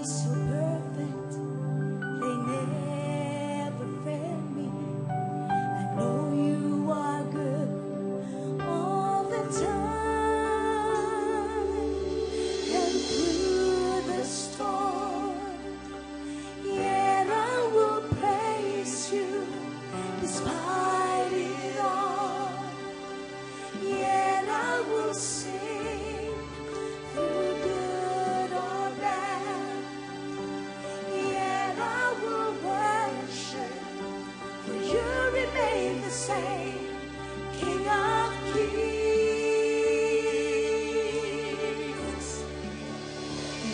so perfect, they never fail me. I know you are good all the time, and through the storm, yet I will praise you despite it all. Yet I will sing through good or bad. Yet I will worship, for you remain the same, King of Kings.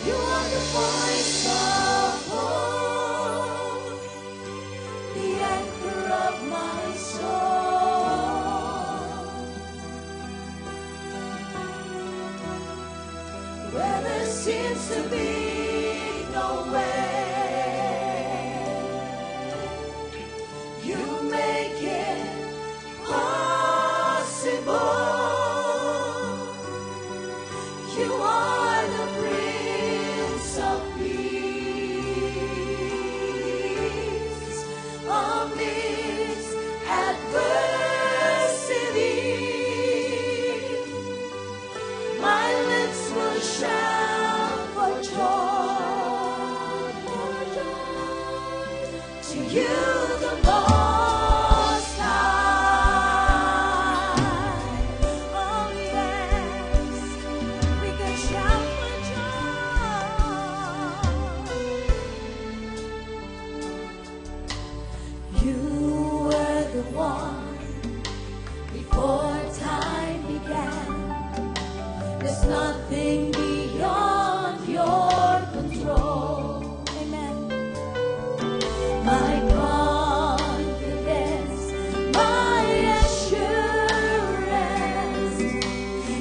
You are the voice of hope, the anchor of my soul. Where there seems to be no way, you make it possible. You are the Prince of Peace. Amidst adversity, my lips will shout for joy to you, the Most High. Oh yes, we can shout for joy. You were the one before time began. There's nothing beyond your control. Amen. My confidence, my assurance,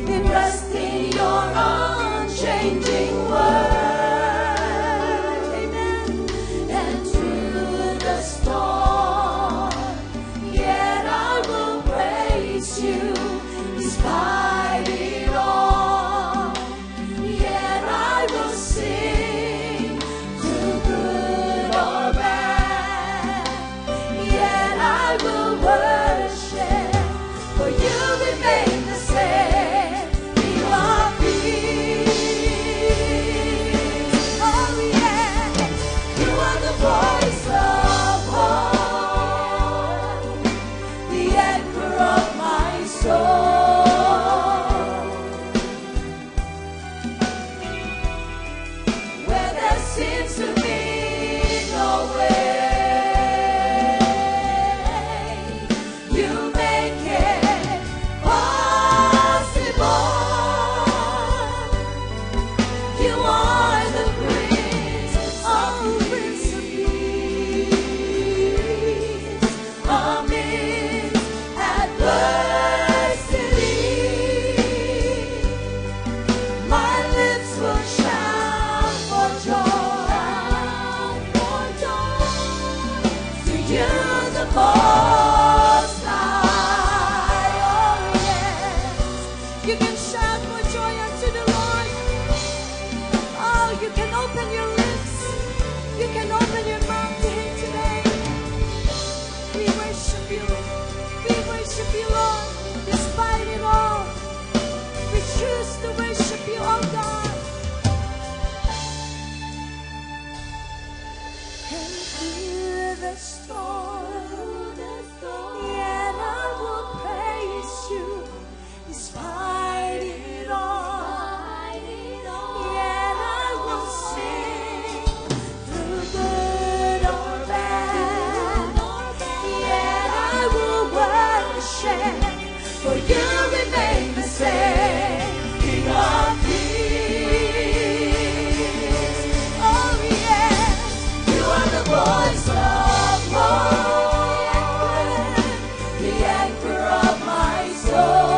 it rests in your unchanging word. Amen. And through the storm, yet I will praise you despite it all. Yet I will sing through good or bad. Yet I will worship, for you remain the same, King of Peace. Oh yes, you are the voice of hope, the anchor of my soul. Where there seems to be no way, you make it possible. You are the Prince of Peace. Amidst adversity, my lips will shout for joy to you, the Most High. Oh yes, you can shout for joy unto the Lord. Oh, you can open your lips, you can open your mouth to Him today. We worship you, Lord, despite it all. We choose to worship you, oh God. And through the storm, yet I will praise you despite it all. Yet I will sing through good or bad. Yet I will worship, for you remain the same, King of Peace. Oh yes, you are the voice of hope, the anchor of my soul.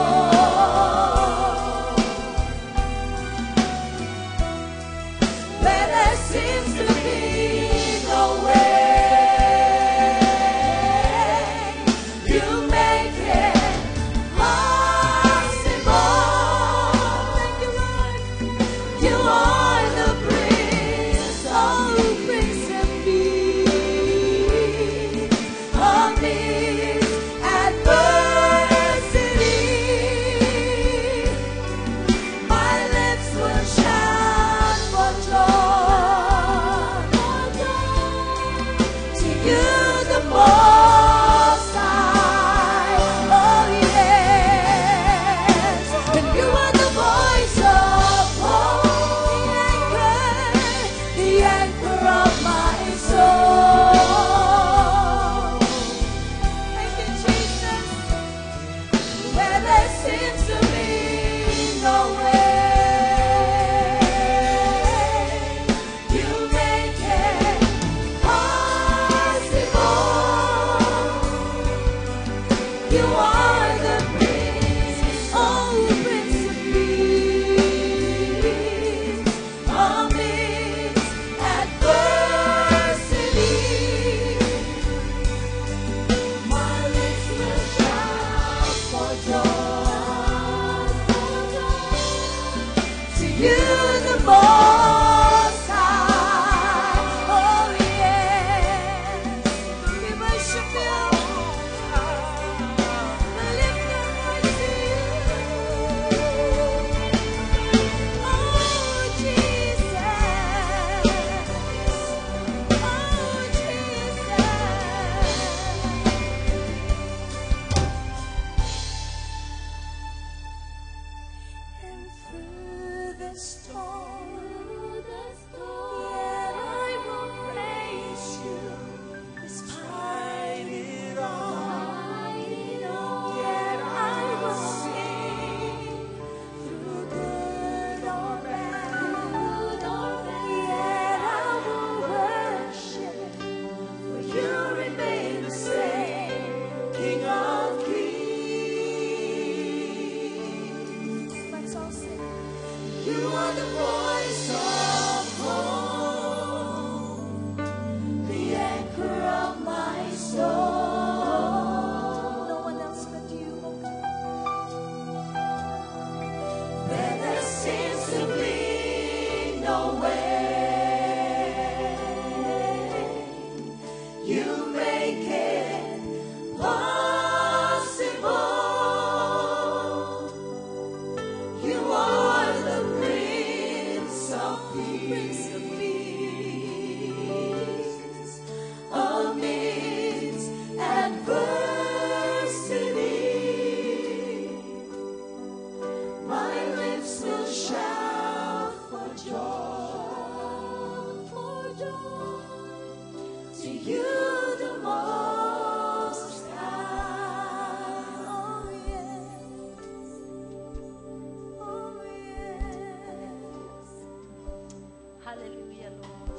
Hallelujah, Lord.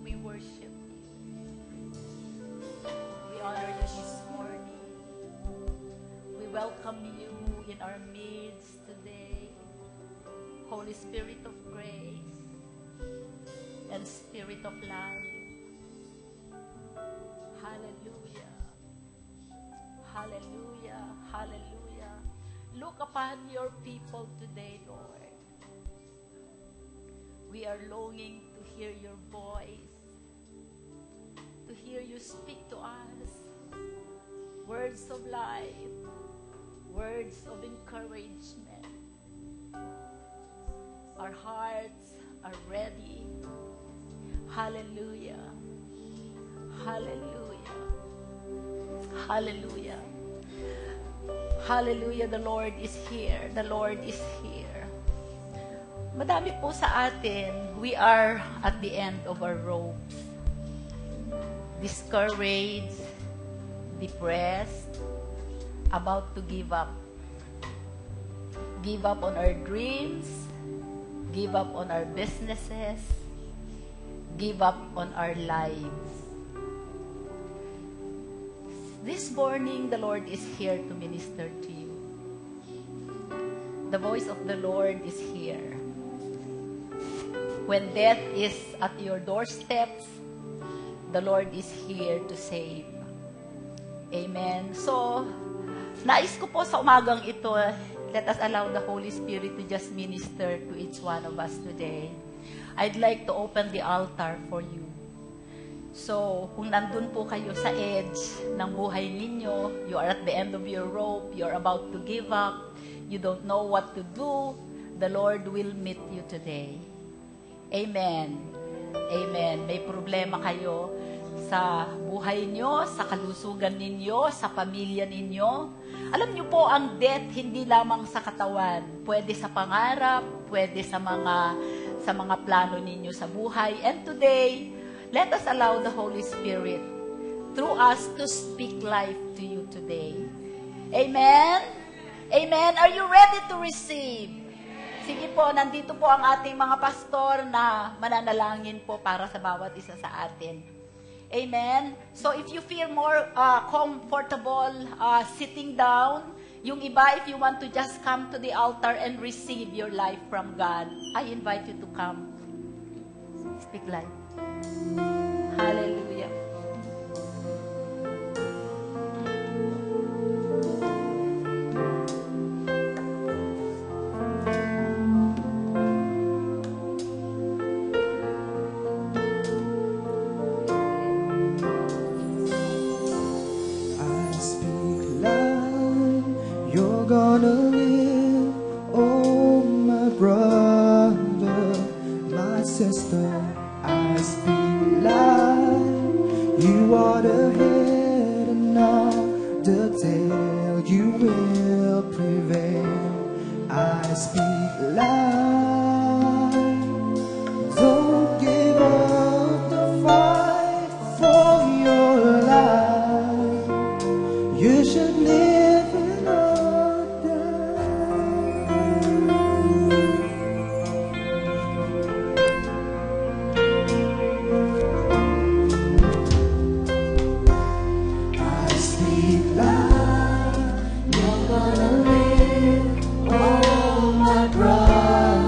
We worship you. We honor you this morning. We welcome you in our midst today. Holy Spirit of grace and Spirit of life. Hallelujah. Hallelujah. Hallelujah. Look upon your people today, Lord. We are longing to hear your voice, to hear you speak to us. Words of life, words of encouragement. Our hearts are ready. Hallelujah. Hallelujah. Hallelujah. Hallelujah. The Lord is here. The Lord is here. Madami po sa atin, we are at the end of our ropes. Discouraged, depressed, about to give up. Give up on our dreams, give up on our businesses, give up on our lives. This morning, the Lord is here to minister to you. The voice of the Lord is here. When death is at your doorsteps, the Lord is here to save. Amen. So, nais ko po sa umagang ito, let us allow the Holy Spirit to just minister to each one of us today. I'd like to open the altar for you. So, kung nandun po kayo sa edge ng buhay ninyo, you are at the end of your rope, you're about to give up, you don't know what to do, the Lord will meet you today. Amen. Amen. May problema kayo sa buhay nyo, sa kalusugan ninyo, sa pamilya ninyo. Alam nyo po, ang death hindi lamang sa katawan. Pwede sa pangarap, pwede sa mga plano ninyo sa buhay. And today, let us allow the Holy Spirit through us to speak life to you today. Amen? Amen. Are you ready to receive? Sige po, nandito po ang ating mga pastor na mananalangin po para sa bawat isa sa atin. Amen? So if you feel more comfortable sitting down, yung iba, if you want to just come to the altar and receive your life from God, I invite you to come. Speak life. Hallelujah. Gonna live, oh my brother, my sister, I speak life. You are the head and not the tail, you will prevail. I speak life. Don't give up the fight for your life. You should live. Oh, my brother.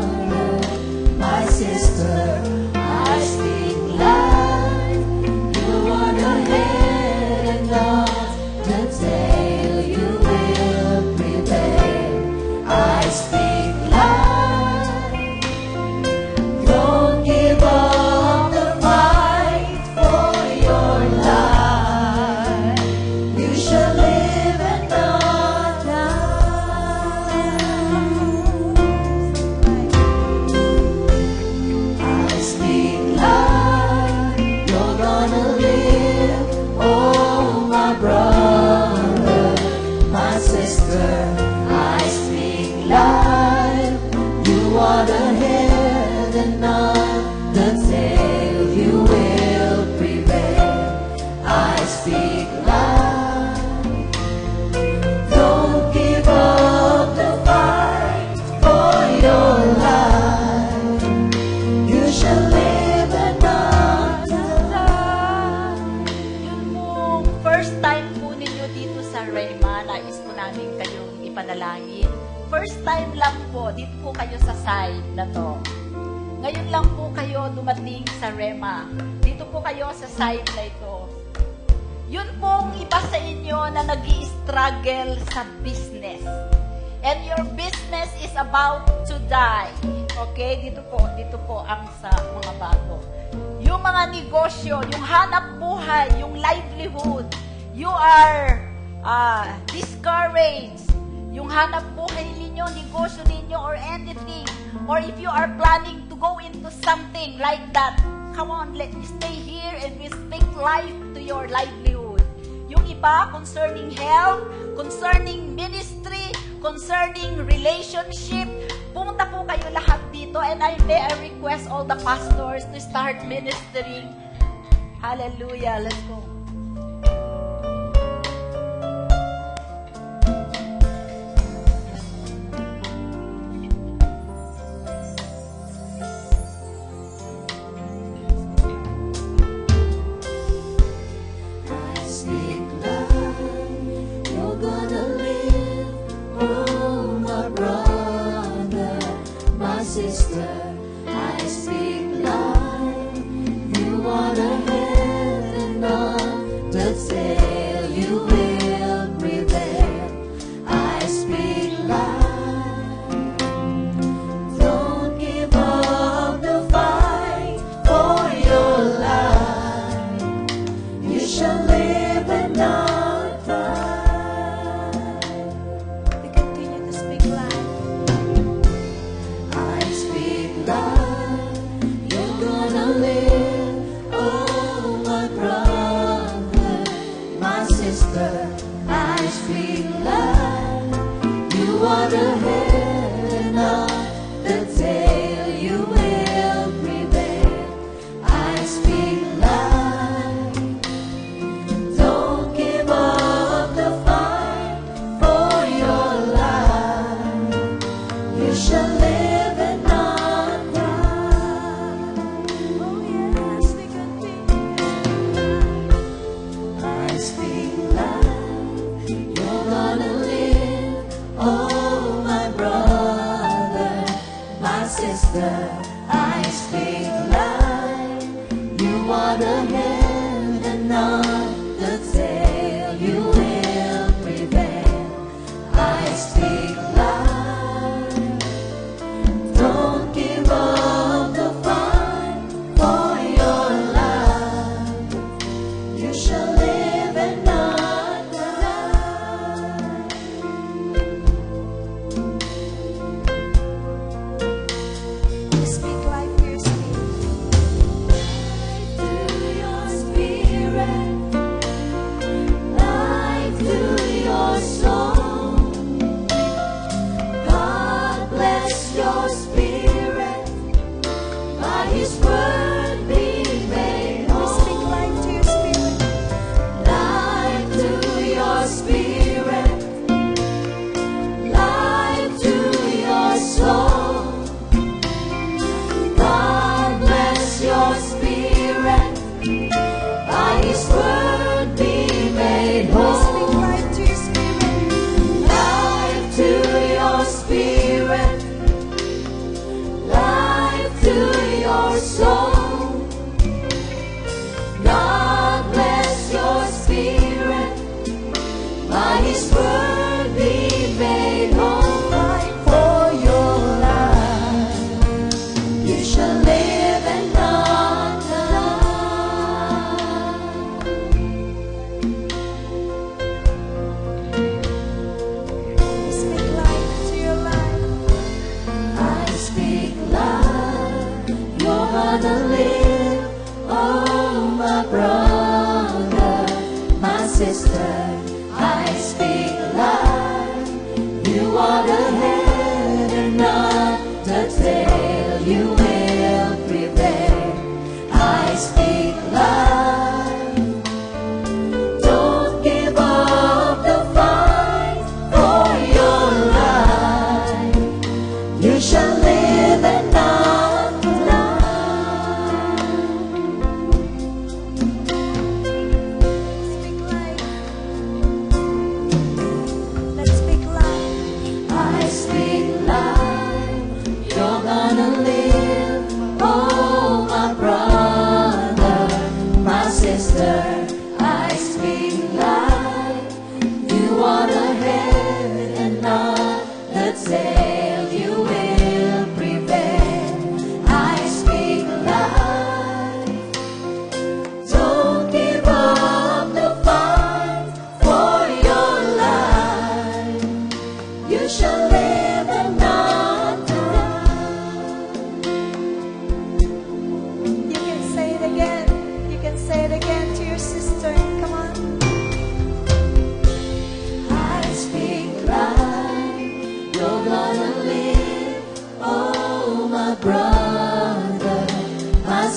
kayo dumating sa Rema. Dito po kayo sa side na ito. Yun pong iba sa inyo na nag-i-struggle sa business. And your business is about to die. Okay? Dito po ang sa mga bago. Yung mga negosyo, yung hanap buhay, yung livelihood, you are discouraged. Yung hanap buhay ninyo, negosyo ninyo, or anything, or if you are planning to go into something like that, come on, let me stay here and we speak life to your livelihood. Yung iba, concerning health, concerning ministry, concerning relationship, pumunta po kayo lahat dito, and I request all the pastors to start ministering. Hallelujah. Let's go.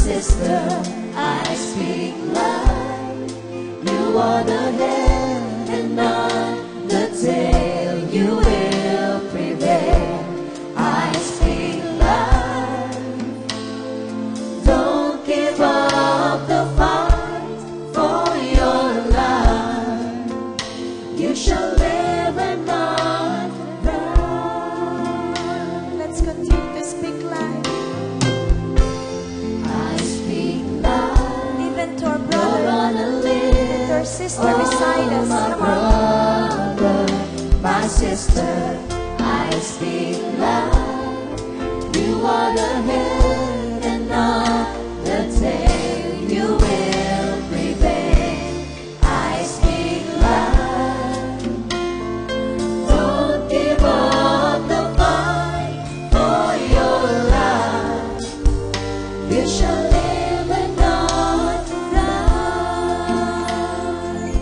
sister, I speak life. You are the head and not the tail. You will prevail. I speak life. Don't give up the fight for your life. You shall live and not die. Let's continue to speak life. I speak life. Even to our You're brother, gonna even live. to our sister beside us. My Come on. brother, my sister, I speak life. You are the head and not the tail. You will prevail. I speak life. Don't give up the fight for your life. You shall live and not die.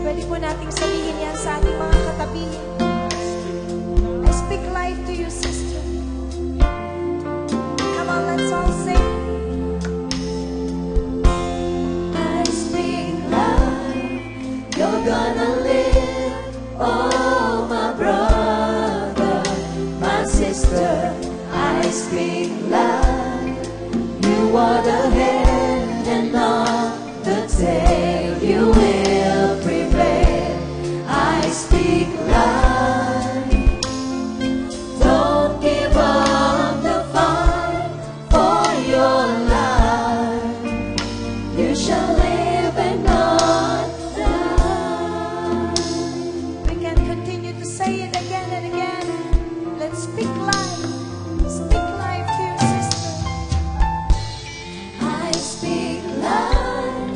Pwede po nating sabihin yan sa ating mga katabi. I speak life to you, sister. Come on, let's all sing. I speak life. You're gonna live. Oh, my brother, my sister, I speak life. You are the head and not the tail. You will prevail. I speak life. Don't give up the fight for your life. You shall live and not die. We can continue to say it again and again. Let's speak life. Speak life to your sister. I speak life.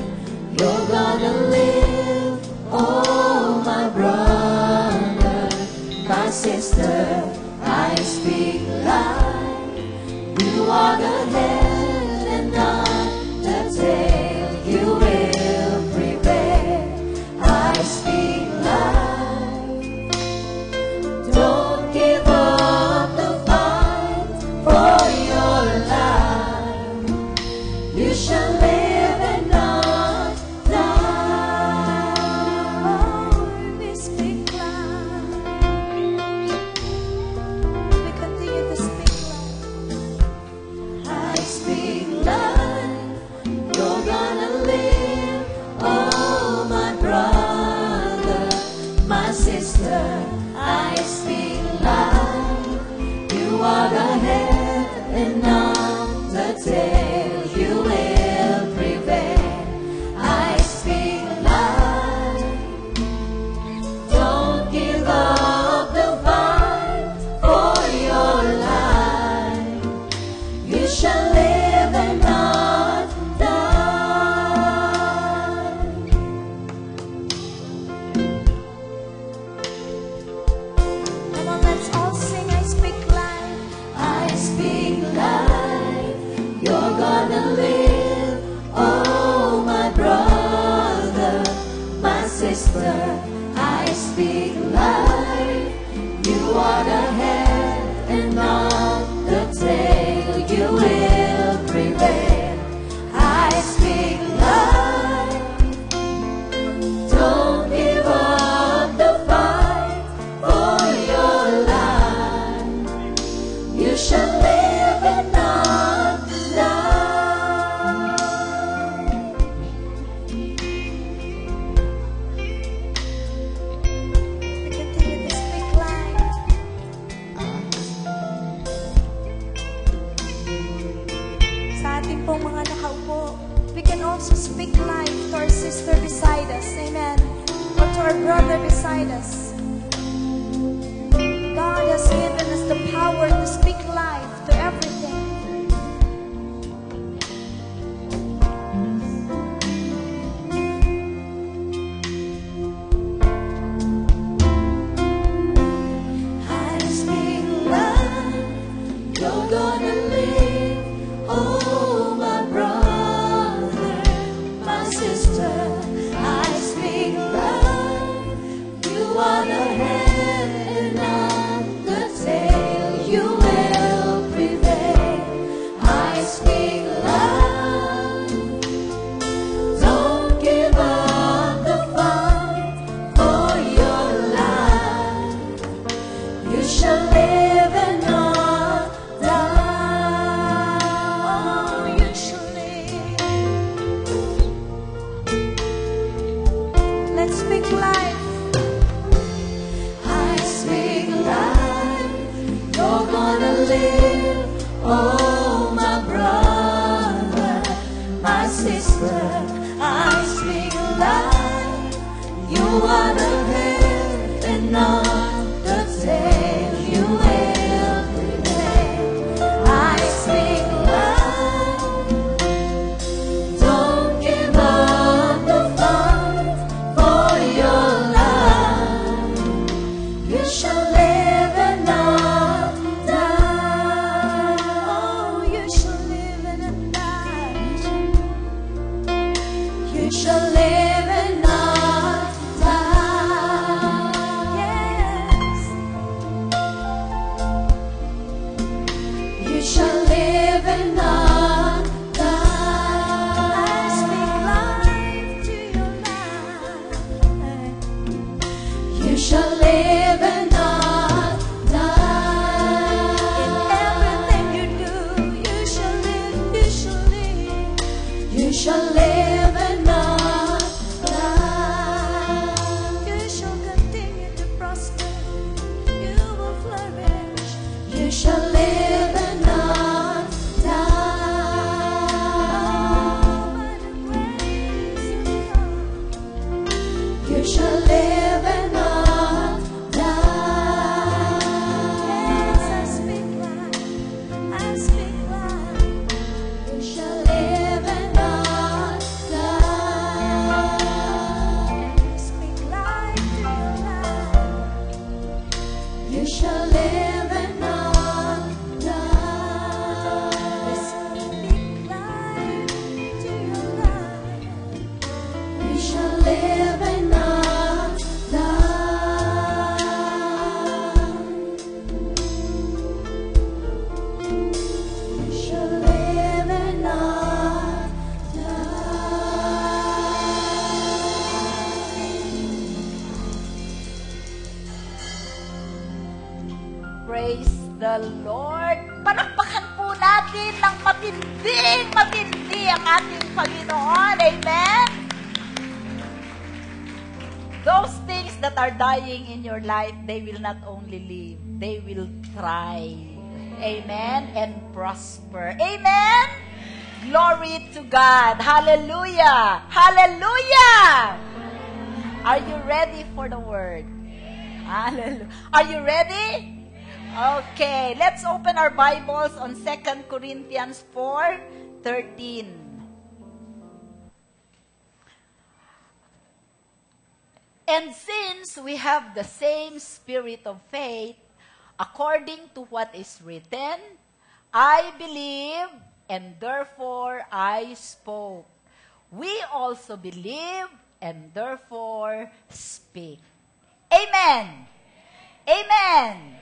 You're gonna live. Oh, my brother, my sister, I speak life. You are the head and not the tail. You will prevail. I speak life. Don't give up the fight for your life. You shall live and not die. Oh, we speak life. We continue to speak life. I speak life. You're gonna live. Oh, my brother, my sister, I speak life. You are the head and not the tail. You will prevail. I speak life. Don't give up the fight for your life. You shall live and not die. Come on, let's all sing. I speak life. I speak life. You're gonna live. Oh, my brother, my sister, I speak life. You are the head and not the tail. You will prevail. I speak life. Don't give up the fight for your life. You shall live and not die. We continue to speak life. Sa ating pong mga nakaupo, we can also speak life to our sister beside us. Amen. Or to our brother beside us. God has given us the power to speak life to everything. I speak life. You're gonna live. Oh, my brother, my sister, I speak life. You are the head and not the tail. You will prevail. sister, I speak life. You are the head and not the tail. You will prevail. I speak life. Don't give up the fight for your life. You shall live and not die. Oh, you shall live and not die. You shall live and not die. Yes. You shall live and not die. I speak life to your life. You shall live and not die. In everything you do, you shall live, you shall live. You shall live and not die. You shall continue to prosper. You will flourish. You shall live and not die. By the grace of God. You shall live and not die. Yes, I speak life. I speak life. You shall live and not die. Speak life to your life. You shall live and not die. Speak life to your life. You shall live and not die. You shall live and not Praise the Lord. Palakpakan po natin ng matindi ang ating Panginoon. Amen? Those things that are dying in your life, they will not only live, they will thrive. Amen? And prosper. Amen? Glory to God. Hallelujah. Hallelujah. Are you ready for the word? Hallelujah. Are you ready? Okay, let's open our Bibles on 2 Corinthians 4:13. And since we have the same spirit of faith, according to what is written, I believe, and therefore I spoke. We also believe, and therefore speak. Amen. Amen.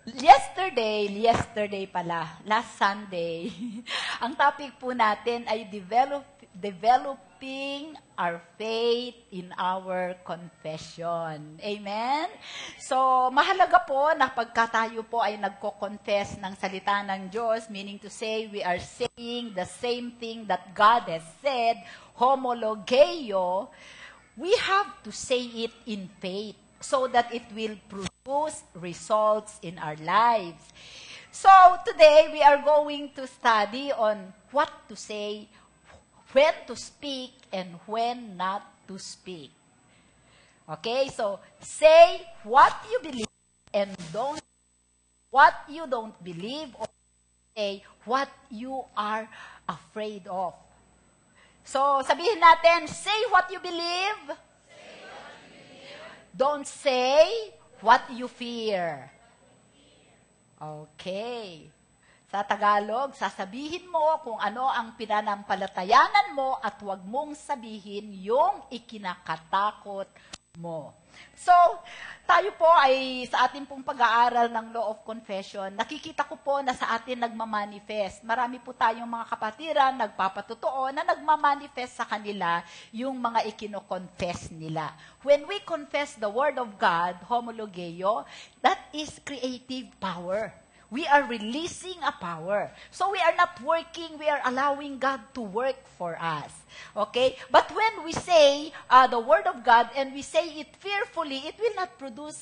Yesterday pala, last Sunday, ang topic po natin ay developing our faith in our confession. Amen? So, mahalaga po na pagka tayo po ay nagko-confess ng salita ng Diyos, meaning to say, we are saying the same thing that God has said, homologeo, we have to say it in faith so that it will produce results in our lives. So, today, we are going to study on what to say, when to speak, and when not to speak. Okay, so, say what you believe and don't what you don't believe, or say what you are afraid of. So, sabihin natin, say what you believe. Don't say what you fear. Okay. Sa Tagalog, sasabihin mo kung ano ang pinanampalatayanan mo at huwag mong sabihin yung ikinakatakot mo. So, tayo po ay sa ating pong pag-aaral ng Law of Confession, nakikita ko po na sa atin nagmamanifest. Marami po tayong mga kapatiran, nagpapatotoo na nagmamanifest sa kanila yung mga ikino-confess nila. When we confess the Word of God, homologeo, that is creative power. We are releasing a power. So we are not working, we are allowing God to work for us. Okay? But when we say the Word of God and we say it fearfully, it will not produce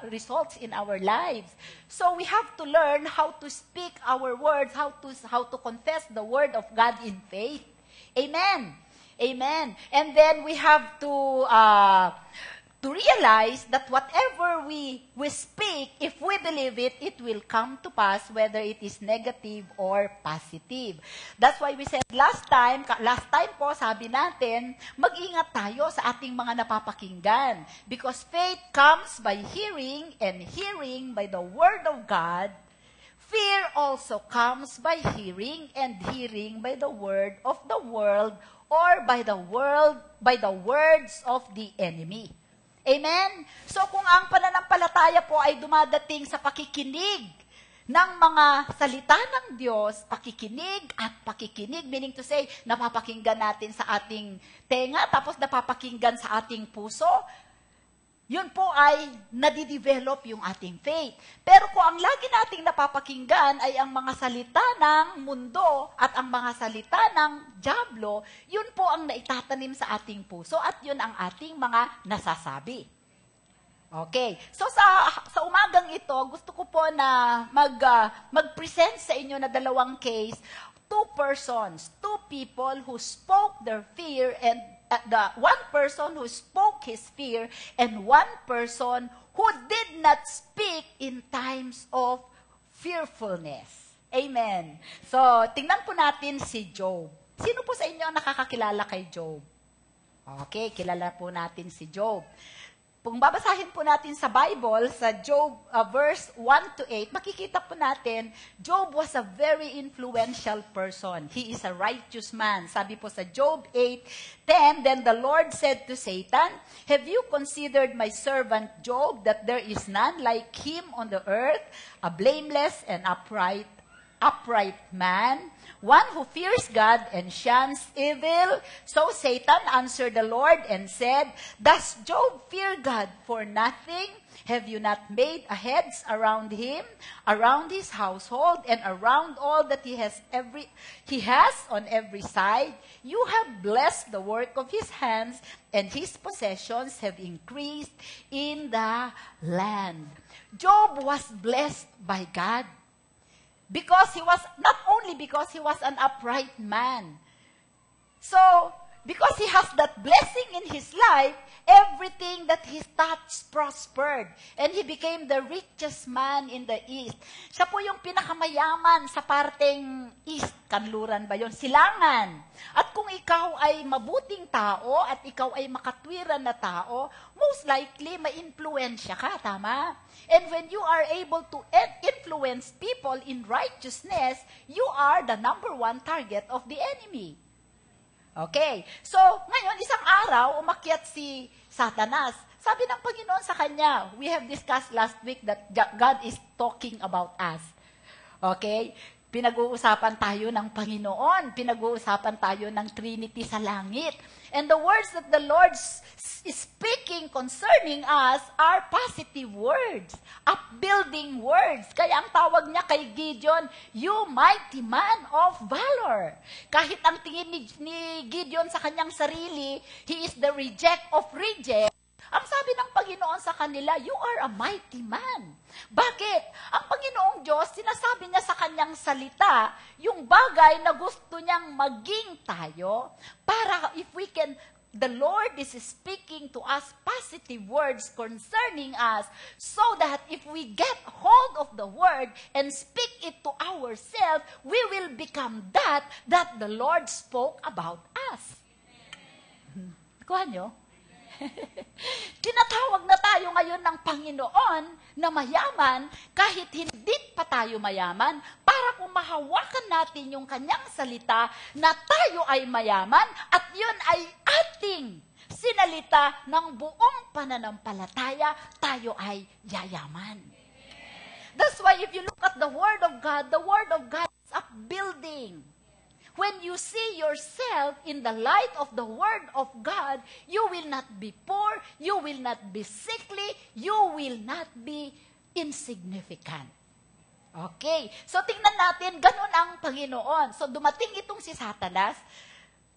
results in our lives. So we have to learn how to speak our words, how to confess the Word of God in faith. Amen. Amen. And then we have to realize that whatever we speak, if we believe it, it will come to pass, whether it is negative or positive. That's why we said last time po, sabi natin, mag-ingat tayo sa ating mga napapakinggan. Because faith comes by hearing, and hearing by the Word of God. Fear also comes by hearing, and hearing by the word of the world, or by the words of the enemy. Amen? So kung ang pananampalataya po ay dumadating sa pakikinig ng mga salita ng Diyos, pakikinig at pakikinig, meaning to say, napapakinggan natin sa ating tenga, tapos napapakinggan sa ating puso, yun po ay nadidevelop yung ating faith. Pero kung ang lagi nating napapakinggan ay ang mga salita ng mundo at ang mga salita ng dyablo, yun po ang naitatanim sa ating puso at yun ang ating mga nasasabi. Okay. So sa umagang ito, gusto ko po na mag-present sa inyo na dalawang case, two people who spoke their fear, and the one person who spoke his fear and one person who did not speak in times of fearfulness. Amen. So, tingnan po natin si Job. Sino po sa inyo ang nakakakilala kay Job? Okay, kilala po natin si Job. Kung babasahin po natin sa Bible, sa Job verse 1-8, makikita po natin, Job was a very influential person. He is a righteous man. Sabi po sa Job 8:10, then the Lord said to Satan, have you considered my servant Job, that there is none like him on the earth, a blameless and upright man, one who fears God and shuns evil? So Satan answered the Lord and said, does Job fear God for nothing? Have you not made a hedge around him, around his household, and around all that he has on every side? You have blessed the work of his hands, and his possessions have increased in the land. Job was blessed by God. Because not only because he was an upright man. So, because he has that blessing in his life, everything that he touched prospered. And he became the richest man in the East. Siya po yung pinakamayaman sa parteng East. Kanluran ba yun? Silangan. At kung ikaw ay mabuting tao at ikaw ay makatwiran na tao, most likely ma-influensya ka, tama? And when you are able to influence people in righteousness, you are the number one target of the enemy. Okay. So, ngayon, isang araw, umakyat si Satanas. Sabi ng Panginoon sa kanya, we have discussed last week that God is talking about us. Okay? Pinag-uusapan tayo ng Panginoon. Pinag-uusapan tayo ng Trinity sa langit. And the words that the Lord is speaking concerning us are positive words, upbuilding words. Kaya ang tawag niya kay Gideon, you mighty man of valor. Kahit ang tingin ni Gideon sa kanyang sarili, he is the reject of reject. Ang sabi ng Panginoon sa kanila, you are a mighty man. Bakit? Ang Panginoong Diyos, sinasabi niya sa kanyang salita, yung bagay na gusto niyang maging tayo, para if we can, the Lord is speaking to us positive words concerning us, so that if we get hold of the word and speak it to ourselves, we will become that the Lord spoke about us. Kuha nyo? Tinatawag na tayo ngayon ng Panginoon na mayaman kahit hindi pa tayo mayaman, para kung mahawakan natin yung kanyang salita na tayo ay mayaman at yun ay ating sinalita ng buong pananampalataya, tayo ay yayaman. That's why if you look at the Word of God is upbuilding. When you see yourself in the light of the Word of God, you will not be poor, you will not be sickly, you will not be insignificant. Okay. So, tingnan natin, ganun ang Panginoon. So, dumating itong si Satanas,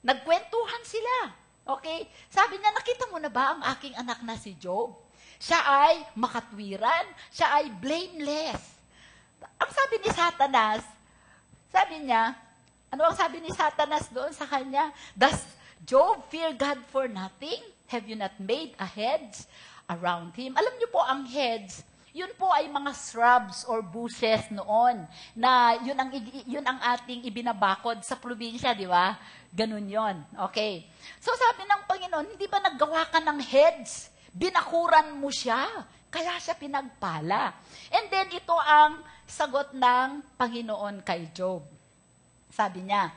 nagkwentuhan sila. Okay? Sabi niya, nakita mo na ba ang aking anak na si Job? Siya ay makatwiran, siya ay blameless. Ang sabi ni Satanas, sabi niya, ano ang sabi ni Satanas doon sa kanya? Does Job fear God for nothing? Have you not made a hedge around him? Alam niyo po, ang hedge, yun po ay mga shrubs or bushes noon na yun ang ating ibinabakod sa probinsya, di ba? Ganun yon. Okay. So sabi ng Panginoon, hindi ba naggawa ka ng hedge? Binakuran mo siya. Kaya siya pinagpala. And then ito ang sagot ng Panginoon kay Job. Sabi niya,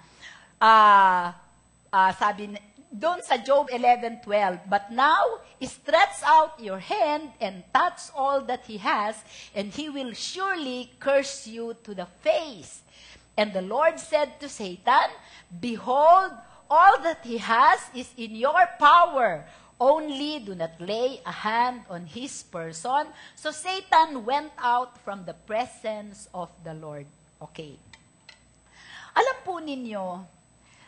doon sa Job 11:12, but now, stretch out your hand and touch all that he has, and he will surely curse you to the face. And the Lord said to Satan, behold, all that he has is in your power. Only do not lay a hand on his person. So Satan went out from the presence of the Lord. Okay. Alam po ninyo,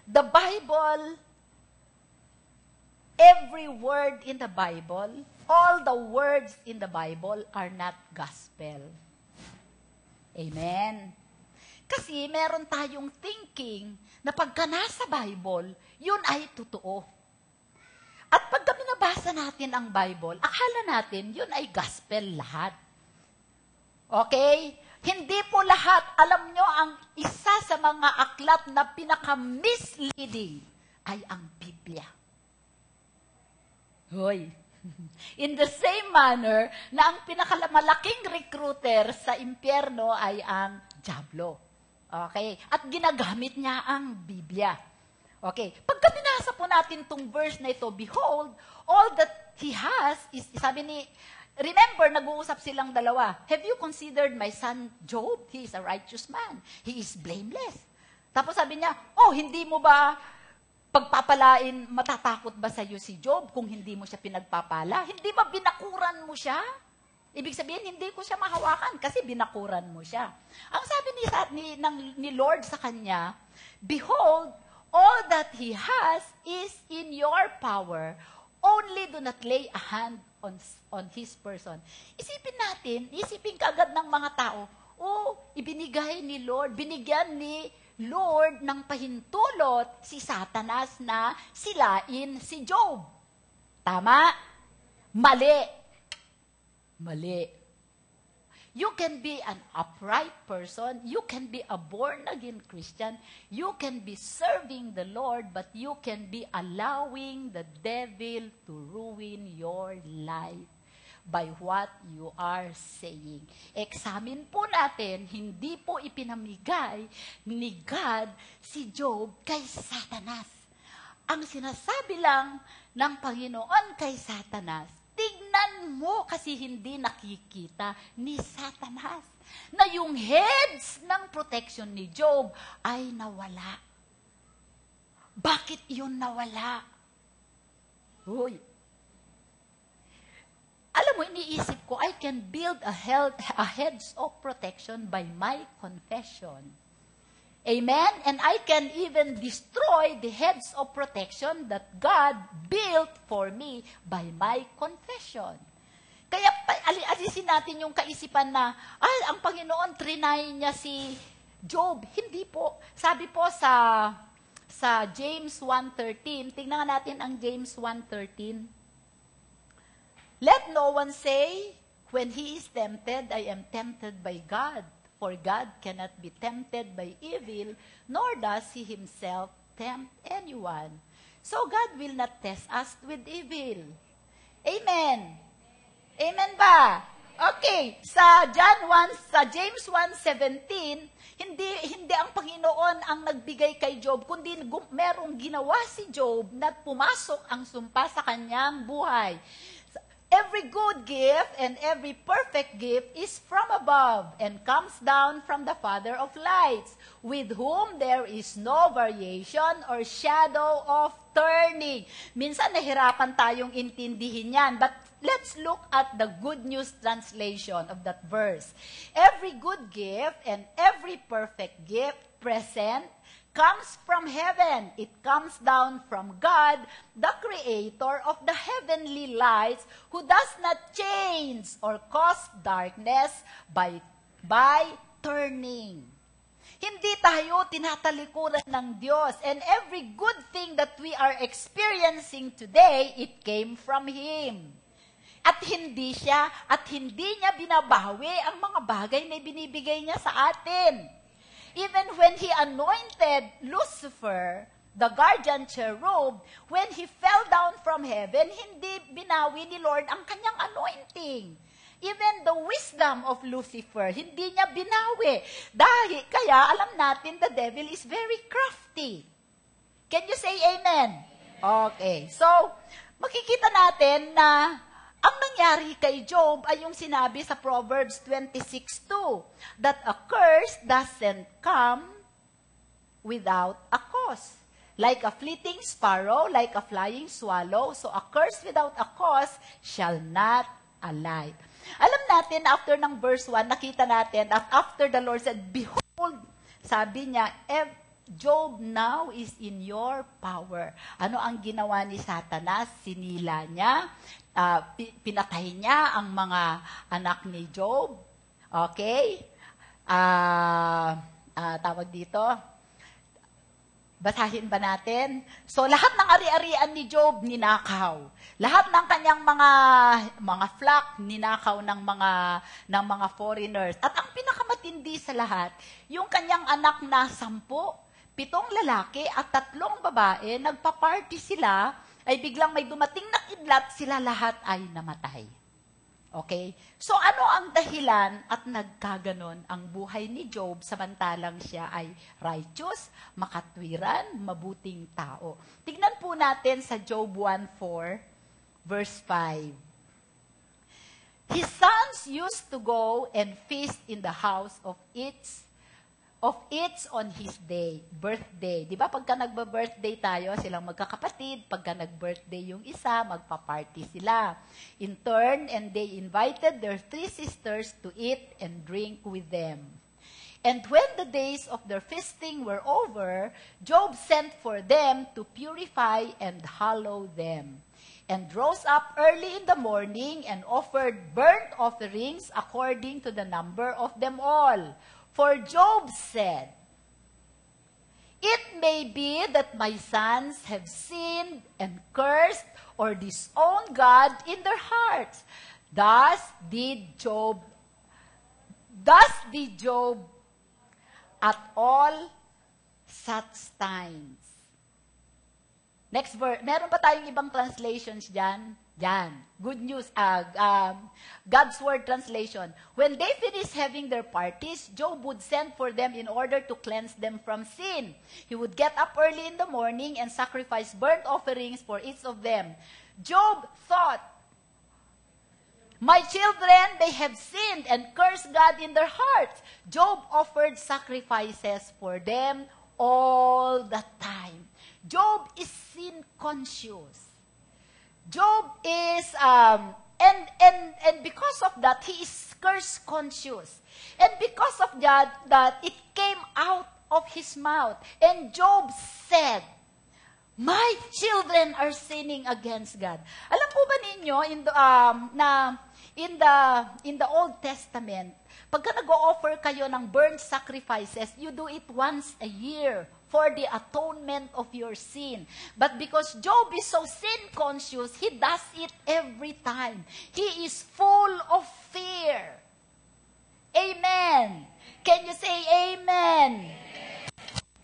the Bible, every word in the Bible, all the words in the Bible are not gospel. Amen. Kasi meron tayong thinking na pagka nasa Bible, yun ay totoo. At pagka binabasa natin ang Bible, akala natin yun ay gospel lahat. Okay? Hindi po lahat. Alam nyo, ang isa sa mga aklat na pinaka-misleading ay ang Biblia. Hoy. In the same manner na ang pinakamalaking recruiter sa impyerno ay ang dyablo. Okay? At ginagamit niya ang Biblia. Okay. Pagka binasa po natin itong verse na ito, behold, all that he has is, sabi ni, remember, nag-uusap silang dalawa. Have you considered my son Job? He is a righteous man. He is blameless. Tapos sabi niya, hindi mo ba pagpapalain, matatakot ba sa iyo si Job kung hindi mo siya pinagpapala? Hindi ba binakuran mo siya? Ibig sabihin, hindi ko siya mahawakan kasi binakuran mo siya. Ang sabi ni Lord sa kanya, behold, all that he has is in your power. Only do not lay a hand on his person. Isipin kaagad ng mga tao, ibinigay ni Lord, binigyan ni Lord ng pahintulot si Satanas na silain si Job. Tama? Mali. You can be an upright person. You can be a born-again Christian. You can be serving the Lord, but you can be allowing the devil to ruin your life by what you are saying. Examine po natin, hindi po ipinamigay ni God si Job kay Satanas. Ang sinasabi lang ng Panginoon kay Satanas, tignan mo kasi hindi nakikita ni Satanas na yung heads ng protection ni Job ay nawala. Bakit yun nawala? Alam mo, iniisip ko, I can build a heads of protection by my confession. Amen? And I can even destroy the heads of protection that God built for me by my confession. Kaya alisin natin yung kaisipan na, ang Panginoon, trinay niya si Job. Hindi po. Sabi po sa James 1:13, tingnan natin ang James 1:13. Let no one say, when he is tempted, I am tempted by God. For God cannot be tempted by evil, nor does He Himself tempt anyone. So God will not test us with evil. Amen. Amen ba? Okay, sa James 1:17, hindi ang Panginoon ang nagbigay kay Job, kundi merong ginawa si Job na pumasok ang sumpa sa kanyang buhay. Every good gift and every perfect gift is from above and comes down from the Father of lights, with whom there is no variation or shadow of turning. Minsan nahirapan tayong intindihin yan, but let's look at the Good News translation of that verse. Every good gift and every perfect gift present comes from heaven. It comes down from God, the creator of the heavenly lights, who does not change or cause darkness by turning. Hindi tayo tinatalikuran ng Diyos. And every good thing that we are experiencing today, it came from Him. At hindi niya binabawi ang mga bagay na binibigay niya sa atin. Even when He anointed Lucifer, the guardian cherub, when he fell down from heaven, hindi binawi ni Lord ang kanyang anointing. Even the wisdom of Lucifer, hindi niya binawi. Kaya alam natin, the devil is very crafty. Can you say amen? Okay. So, makikita natin na ang nangyari kay Job ay yung sinabi sa Proverbs 26:2, that a curse doesn't come without a cause. Like a fleeting sparrow, like a flying swallow, so a curse without a cause shall not alight. Alam natin, after ng verse 1, nakita natin, that after the Lord said, behold, sabi niya, Job now is in your power. Ano ang ginawa ni Satanas? Sinila niya, pinatay niya ang mga anak ni Job. Okay? Tawag dito. Basahin ba natin? So, lahat ng ari-arian ni Job, ninakaw. Lahat ng kanyang mga flock, ninakaw ng mga foreigners. At ang pinakamatindi sa lahat, yung kanyang anak na 10, 7 lalaki at 3 babae, nagpa-party sila, ay biglang may dumating na kidlat, sila lahat ay namatay. Okay? So ano ang dahilan at nagkaganon ang buhay ni Job samantalang siya ay righteous, makatwiran, mabuting tao? Tignan po natin sa Job 1:4, verse 5. His sons used to go and feast in the house of its on his birthday. Di ba pagka nagba-birthday tayo, silang magkakapatid, pagka nag-birthday yung isa, magpa-party sila. In turn, and they invited their 3 sisters to eat and drink with them. And when the days of their feasting were over, Job sent for them to purify and hallow them, and rose up early in the morning and offered burnt offerings according to the number of them all. For Job said, it may be that my sons have sinned and cursed or disowned God in their hearts. Thus did Job at all such times. Next verse. Meron pa tayong ibang translations dyan? Yan. Good news. God's Word translation. When they finished having their parties, Job would send for them in order to cleanse them from sin. He would get up early in the morning and sacrifice burnt offerings for each of them. Job thought, my children, they have sinned and cursed God in their hearts. Job offered sacrifices for them all the time. Job is sin conscious. Job is, and because of that, he is curse conscious. And because of that it came out of his mouth. And Job said, my children are sinning against God. Alam po ba ninyo, in the Old Testament, pagka nag-o-offer kayo ng burnt sacrifices, you do it once a year for the atonement of your sin. But because Job is so sin-conscious, he does it every time. He is full of fear. Amen. Can you say amen?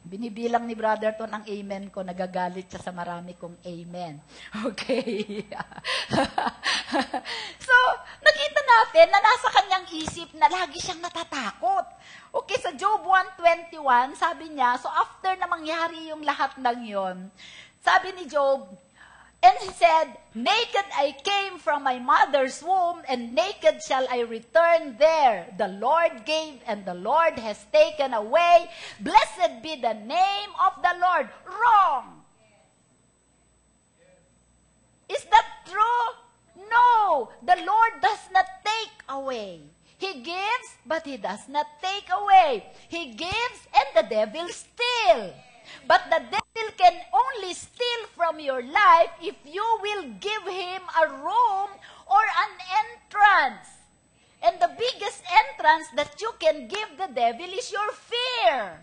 Binibilang ni Brother Ton ang amen ko, nagagalit siya sa marami kong amen. Okay. So, nakita natin na nasa kanyang isip na lagi siyang natatakot. Okay, sa Job 1:21, sabi niya, so after na mangyari yung lahat ng yon, sabi ni Job, And he said, naked I came from my mother's womb, and naked shall I return there. The Lord gave, and the Lord has taken away. Blessed be the name of the Lord. Wrong. Is that true? No. The Lord does not take away. He gives, but He does not take away. He gives, and the devil steals. But the devil can only steal from your life if you will give him a room or an entrance. And the biggest entrance that you can give the devil is your fear.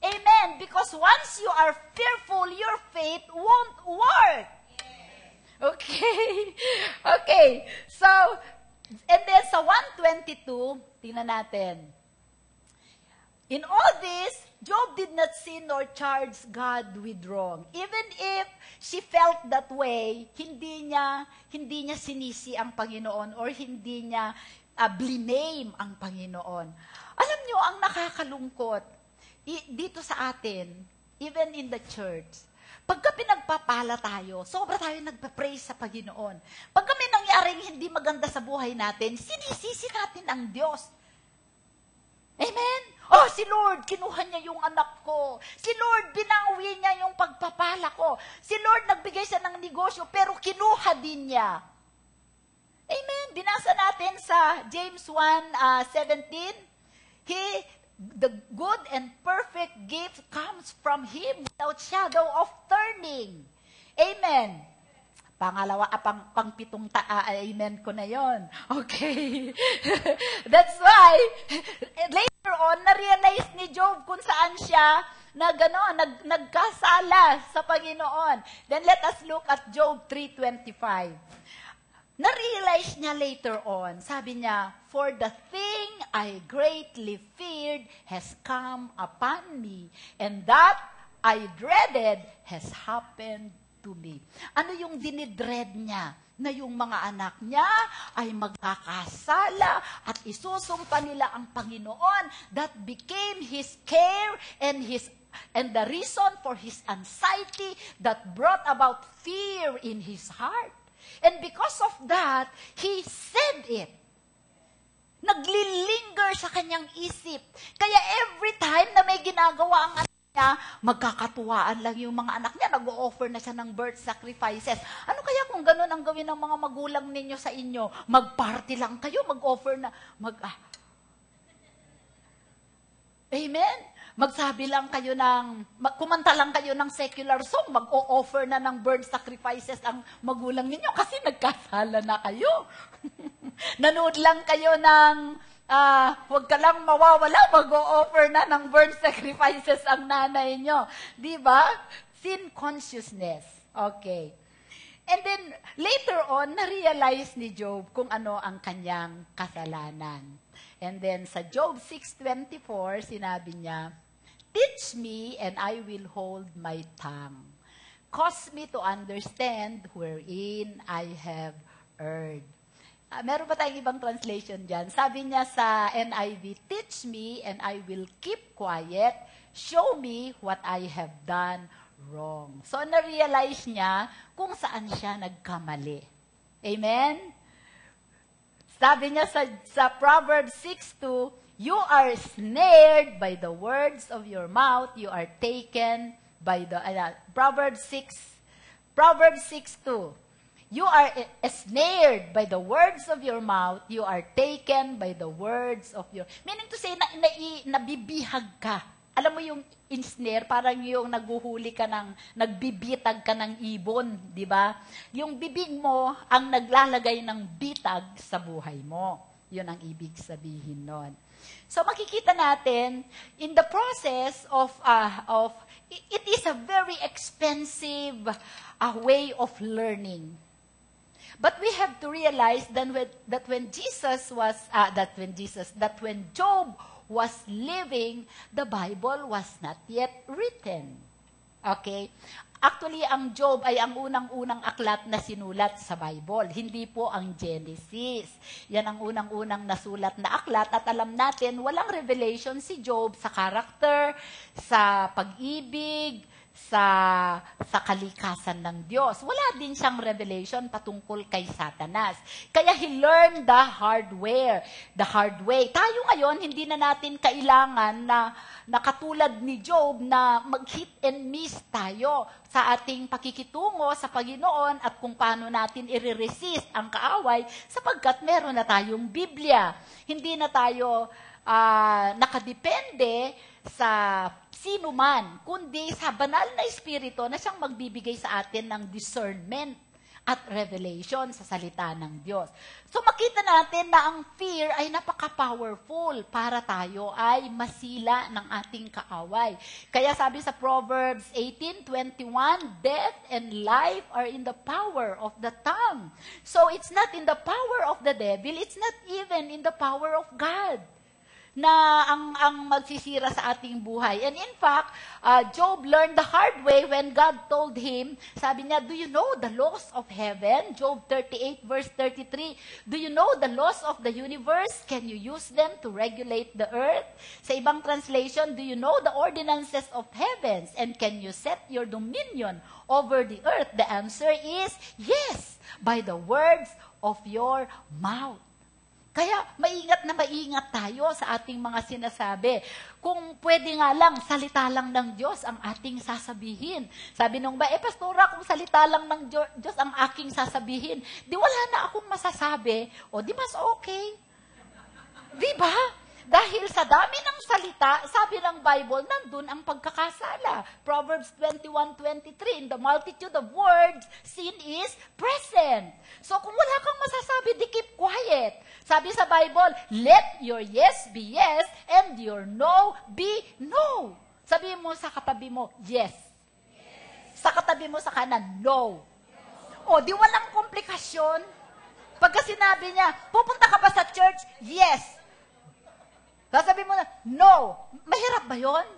Amen. Because once you are fearful, your faith won't work. Okay. Okay. So, and then sa 122, tingnan natin. In all this, Job did not sin nor charge God with wrong. Even if she felt that way, hindi niya sinisi ang Panginoon or hindi niya blame ang Panginoon. Alam niyo, ang nakakalungkot, dito sa atin, even in the church, pagka pinagpapala tayo, sobra tayo nagpa-praise sa Panginoon. Pagka may nangyaring hindi maganda sa buhay natin, sinisisi natin ang Diyos. Amen? Oh, si Lord, kinuha niya yung anak ko. Si Lord, binawi niya yung pagpapala ko. Si Lord, nagbigay siya ng negosyo, pero kinuha din niya. Amen? Binasa natin sa James 1:17. The good and perfect gift comes from Him without shadow of turning. Amen. Pangalawa, pangpitong amen ko na yon. Okay. That's why, later on, na-realize ni Job kung saan siya nagkasala sa Panginoon. Then let us look at Job 3:25. Na-realize niya later on, sabi niya, for the thing I greatly feared has come upon me, and that I dreaded has happened to me. Ano yung dinidread niya? Na yung mga anak niya ay magkakasala at isusumpa nila ang Panginoon. That became his care and the reason for his anxiety that brought about fear in his heart. And because of that, he said it. Naglilinger sa kanyang isip. Kaya every time na may ginagawa ang anak niya, magkakatuwaan lang yung mga anak niya, nag-o-offer na siya ng birth sacrifices. Ano kaya kung gano'n ang gawin ng mga magulang ninyo sa inyo? Mag-party lang kayo, mag-offer na, Amen? Magsabi lang kayo kumanta lang kayo ng secular song, mag-o-offer na ng birth sacrifices ang magulang ninyo kasi nagkasala na kayo. Nanood lang kayo ng huwag ka lang mawawala, mag-o-offer na ng birth sacrifices ang nanay nyo. Di ba? Sin consciousness. Okay. And then, later on, na-realize ni Job kung ano ang kanyang kasalanan. And then, sa Job 6:24, sinabi niya, teach me, and I will hold my tongue. Cause me to understand wherein I have erred. Meron ba tayong ibang translation dyan? Sabi niya sa NIV, teach me, and I will keep quiet. Show me what I have done wrong. So, na-realize niya kung saan siya nagkamali. Amen? Sabi niya sa Proverbs 6:2, you are snared by the words of your mouth. You are taken by the... Proverbs 6:2. You are snared by the words of your mouth. You are taken by the words of your... Meaning to say, nabibihag ka. Alam mo yung ensnare, parang yung naguhuli ka nagbibitag ka ng ibon, di ba? Yung bibig mo ang naglalagay ng bitag sa buhay mo. Yun ang ibig sabihin nun. So makikita natin, in the process of it is a very expensive way of learning. But we have to realize that when Job was living, the Bible was not yet written. Okay? Actually, ang Job ay ang unang-unang aklat na sinulat sa Bible. Hindi po ang Genesis. Yan ang unang-unang nasulat na aklat. At alam natin, walang revelation si Job sa character, sa pag-ibig, sa kalikasan ng Diyos. Wala din siyang revelation patungkol kay Satanas. Kaya he learned the hard way. Tayo ngayon, hindi na natin kailangan na katulad ni Job na mag-hit and miss tayo sa ating pakikitungo sa Panginoon at kung paano natin i-resist ang kaaway sapagkat meron na tayong Biblia. Hindi na tayo nakadepende sa sino man, kundi sa banal na Espiritu na siyang magbibigay sa atin ng discernment at revelation sa salita ng Diyos. So makita natin na ang fear ay napaka-powerful para tayo ay masila ng ating kaaway. Kaya sabi sa Proverbs 18:21, death and life are in the power of the tongue. So it's not in the power of the devil, it's not even in the power of God na ang magsisira sa ating buhay. And in fact, Job learned the hard way when God told him, sabi niya, do you know the laws of heaven? Job 38 verse 33. Do you know the laws of the universe? Can you use them to regulate the earth? Sa ibang translation, do you know the ordinances of heavens? And can you set your dominion over the earth? The answer is yes, by the words of your mouth. Kaya maingat tayo sa ating mga sinasabi. Kung pwede nga lang, salita lang ng Diyos ang ating sasabihin. Sabi nung pastora, kung salita lang ng Diyos ang aking sasabihin, di wala na akong masasabi, o di mas okay. Di ba? Dahil sa dami ng salita, sabi ng Bible, nandun ang pagkakasala. Proverbs 21:23, in the multitude of words, sin is present. So kung wala kang masasabi, di keep quiet. Sabi sa Bible, let your yes be yes and your no be no. Sabihin mo sa katabi mo, yes. Sa katabi mo sa kanan, no. O, di walang komplikasyon. Pagka sinabi niya, pupunta ka ba sa church? Yes. Sasabihin mo na, no. Mahirap ba yun?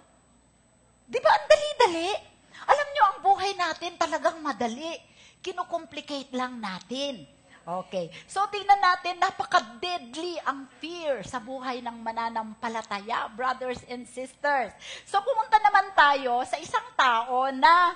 Di ba, ang dali-dali? Alam nyo, ang buhay natin talagang madali. Kino-complicate lang natin. Okay. So, tingnan natin, napaka-deadly ang fear sa buhay ng mananampalataya, brothers and sisters. So, pumunta naman tayo sa isang tao na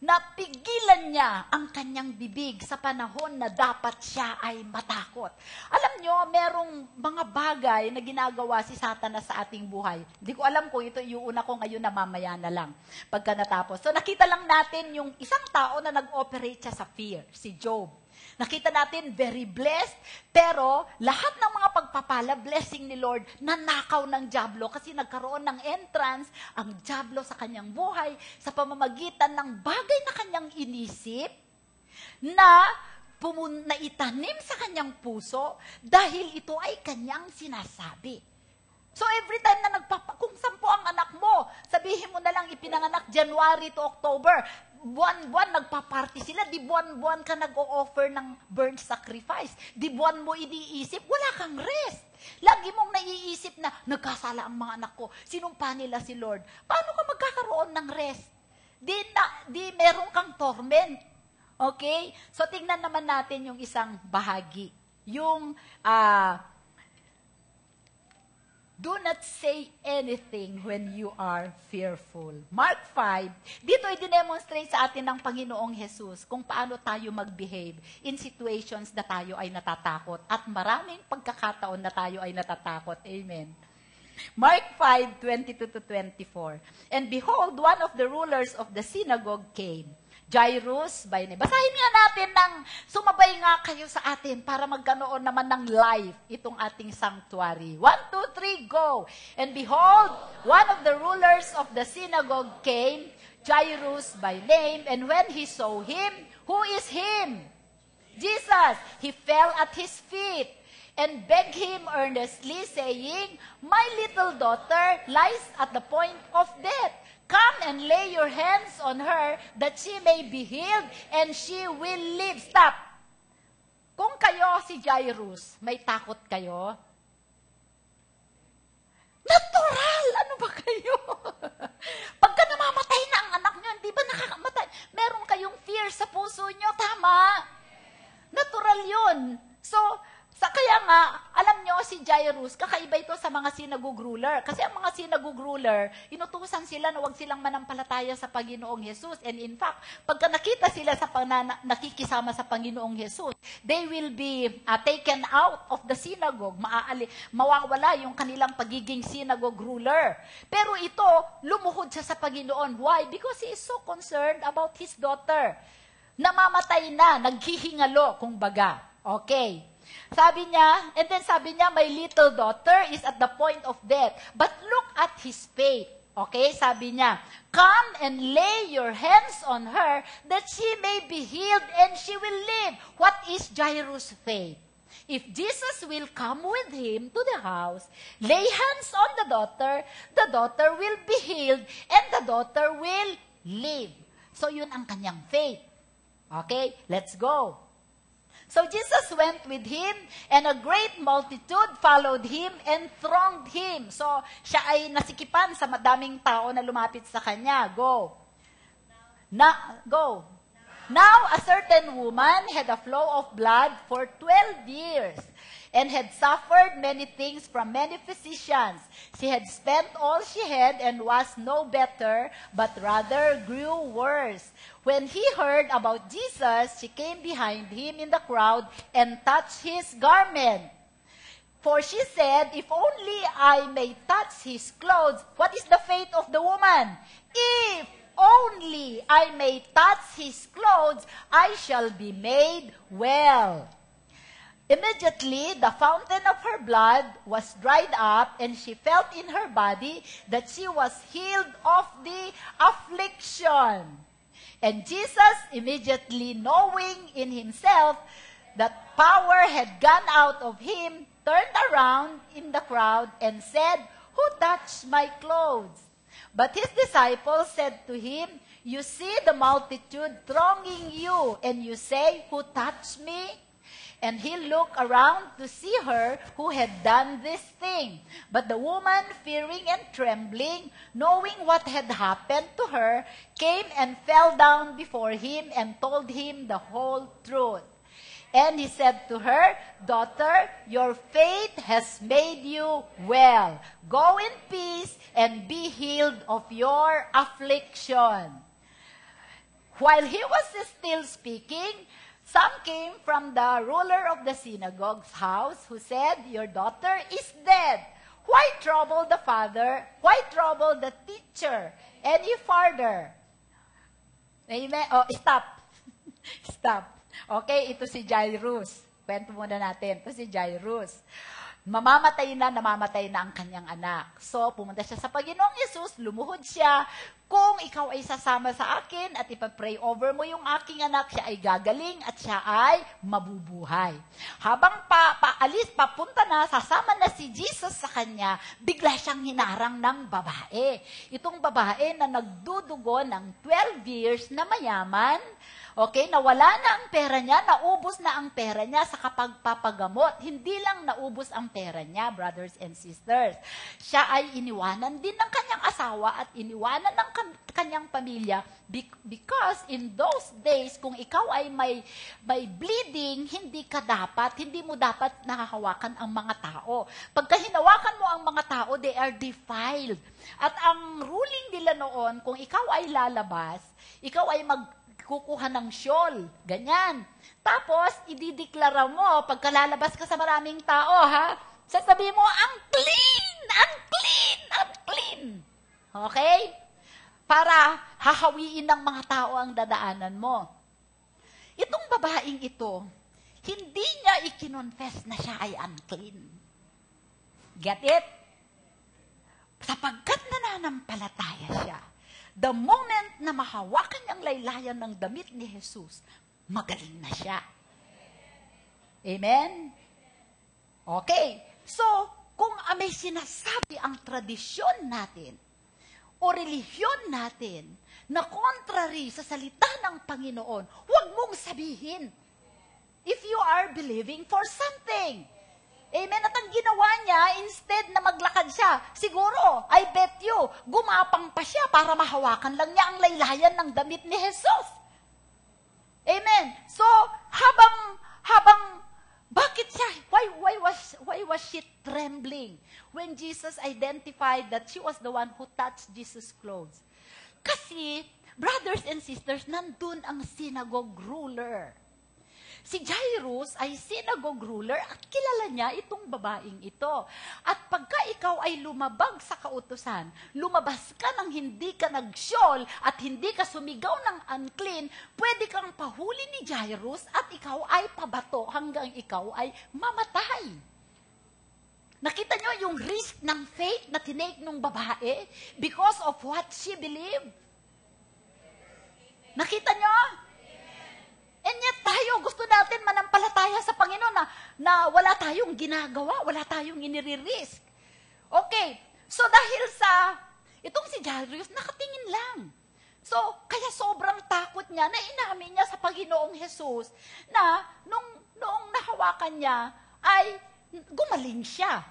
napigilan niya ang kanyang bibig sa panahon na dapat siya ay matakot. Alam nyo, merong mga bagay na ginagawa si Satanas sa ating buhay. Hindi ko alam kung ito iuuna ko ngayon na mamaya na lang pagka natapos. So nakita lang natin yung isang tao na nag-operate siya sa fear, si Job. Nakita natin, very blessed, pero lahat ng mga pagpapala, blessing ni Lord, nanakaw ng dyablo kasi nagkaroon ng entrance ang dyablo sa kanyang buhay sa pamamagitan ng bagay na kanyang inisip na itanim sa kanyang puso dahil ito ay kanyang sinasabi. So every time na kung 10 ang anak mo, sabihin mo na lang ipinanganak January to October, buwan-buwan nagpa-party sila, di buwan-buwan ka nag-o-offer ng burnt sacrifice, di buwan mo iniisip, wala kang rest. Lagi mong naiisip na, nagkasala ang mga anak ko, sinumpa nila si Lord. Paano ka magkakaroon ng rest? Di meron kang torment. Okay? So tingnan naman natin yung isang bahagi. Yung, do not say anything when you are fearful. Mark 5, dito i-demonstrate sa atin ng Panginoong Jesus kung paano tayo mag-behave in situations na tayo ay natatakot at maraming pagkakataon na tayo ay natatakot. Amen. Mark 5:22-24. And behold, one of the rulers of the synagogue came, Jairus by name. Basahin nga natin ng sumabay nga kayo sa atin para magkanoon naman ng live itong ating sanctuary. 1, 2, 3, go! And behold, one of the rulers of the synagogue came, Jairus by name, and when he saw him, who is him? Jesus. He fell at his feet and begged him earnestly, saying, my little daughter lies at the point of death. Come and lay your hands on her that she may be healed and she will live. Stop. Kung kayo si Jairus, may takot kayo? Natural! Ano ba kayo? Pagka namamatay na ang anak nyo, hindi ba nakakamatay? Meron kayong fear sa puso nyo, tama? Natural yun. So, kaya nga, alam nyo, si Jairus, kakaiba ito sa mga synagogue ruler. Kasi ang mga synagogue ruler, inutusan sila na huwag silang manampalataya sa Panginoong Jesus. And in fact, pagka nakita sila sa nakikisama sa Panginoong Jesus, they will be taken out of the synagogue. Mawawala yung kanilang pagiging synagogue ruler. Pero ito, lumuhod siya sa Panginoon. Why? Because he is so concerned about his daughter. Namamatay na, naghihingalo, kung baga. Okay. Sabi niya, my little daughter is at the point of death. But look at his faith. Okay, sabi niya, come and lay your hands on her that she may be healed and she will live. What is Jairus' faith? If Jesus will come with him to the house, lay hands on the daughter will be healed and the daughter will live. So yun ang kanyang faith. Okay, let's go. So Jesus went with him, and a great multitude followed him and thronged him. So siya ay nasikipan sa madaming tao na lumapit sa kanya. Go. Now a certain woman had a flow of blood for 12 years, and had suffered many things from many physicians. She had spent all she had and was no better, but rather grew worse. When he heard about Jesus, she came behind him in the crowd and touched his garment. For she said, if only I may touch his clothes. What is the faith of the woman? If only I may touch his clothes, I shall be made well. Immediately, the fountain of her blood was dried up, and she felt in her body that she was healed of the affliction. And Jesus, immediately knowing in himself that power had gone out of him, turned around in the crowd and said, who touched my clothes? But his disciples said to him, you see the multitude thronging you, and you say, who touched me? And he looked around to see her who had done this thing. But the woman, fearing and trembling, knowing what had happened to her, came and fell down before him and told him the whole truth. And he said to her, daughter, your faith has made you well. Go in peace and be healed of your affliction. While he was still speaking, some came from the ruler of the synagogue's house who said, your daughter is dead. Why trouble the father? Why trouble the teacher any further? Amen? Oh, stop. Stop. Okay, ito si Jairus. Kwento muna natin. Ito si Jairus. Namamatay na ang kanyang anak. So, pumunta siya sa Panginoong Yesus, lumuhod siya. Kung ikaw ay sasama sa akin at ipapray over mo yung aking anak, siya ay gagaling at siya ay mabubuhay. Habang papunta na, sasama na si Jesus sa kanya, bigla siyang hinarang ng babae. Itong babae na nagdudugo ng 12 years na mayaman, okay, nawala na ang pera niya, naubos na ang pera niya sa kapagpapagamot. Hindi lang naubos ang pera niya, brothers and sisters. Siya ay iniwanan din ng kanyang asawa at iniwanan ng kanyang pamilya because in those days, kung ikaw ay may bleeding, hindi mo dapat nakahawakan ang mga tao. Pagka hinawakan mo ang mga tao, they are defiled. At ang ruling nila noon, kung ikaw ay lalabas, ikaw ay kukuha ng shawl, ganyan. Tapos, idideklara mo, pagkalalabas ka sa maraming tao, ha? Sasabihin mo, ang clean! Ang clean! Ang clean! Okay? Para hahawiin ng mga tao ang dadaanan mo. Itong babaeng ito, hindi niya ikinonfess na siya ay unclean. Get it? Sapagkat nananampalataya siya, the moment na mahawakan ang laylayan ng damit ni Jesus, magaling na siya. Amen? Okay. So, kung may sinasabi ang tradisyon natin o relihiyon natin na contrary sa salita ng Panginoon, huwag mong sabihin if you are believing for something. Amen? At ang ginawa niya, instead na maglakad siya, siguro, I bet you, gumapang pa siya para mahawakan lang niya ang laylayan ng damit ni Jesus. Amen? So, habang Bakit siya? Why was she trembling when Jesus identified that she was the one who touched Jesus' clothes? Kasi, brothers and sisters, nandun ang synagogue ruler. Si Jairus ay synagogue ruler at kilala niya itong babaeng ito. At pagka ikaw ay lumabag sa kautusan, lumabas ka nang hindi ka nagsyol at hindi ka sumigaw ng unclean, pwede kang pahuli ni Jairus at ikaw ay pabato hanggang ikaw ay mamatay. Nakita niyo yung risk ng faith na tinake ng babae because of what she believed? Nakita niyo? And yet tayo, gusto natin manampalataya sa Panginoon na wala tayong ginagawa, wala tayong iniririsk. Okay, so dahil sa, itong si Jairus, nakatingin lang. So, kaya sobrang takot niya na inamin niya sa Panginoong Jesus na noong nahawakan niya ay gumaling siya.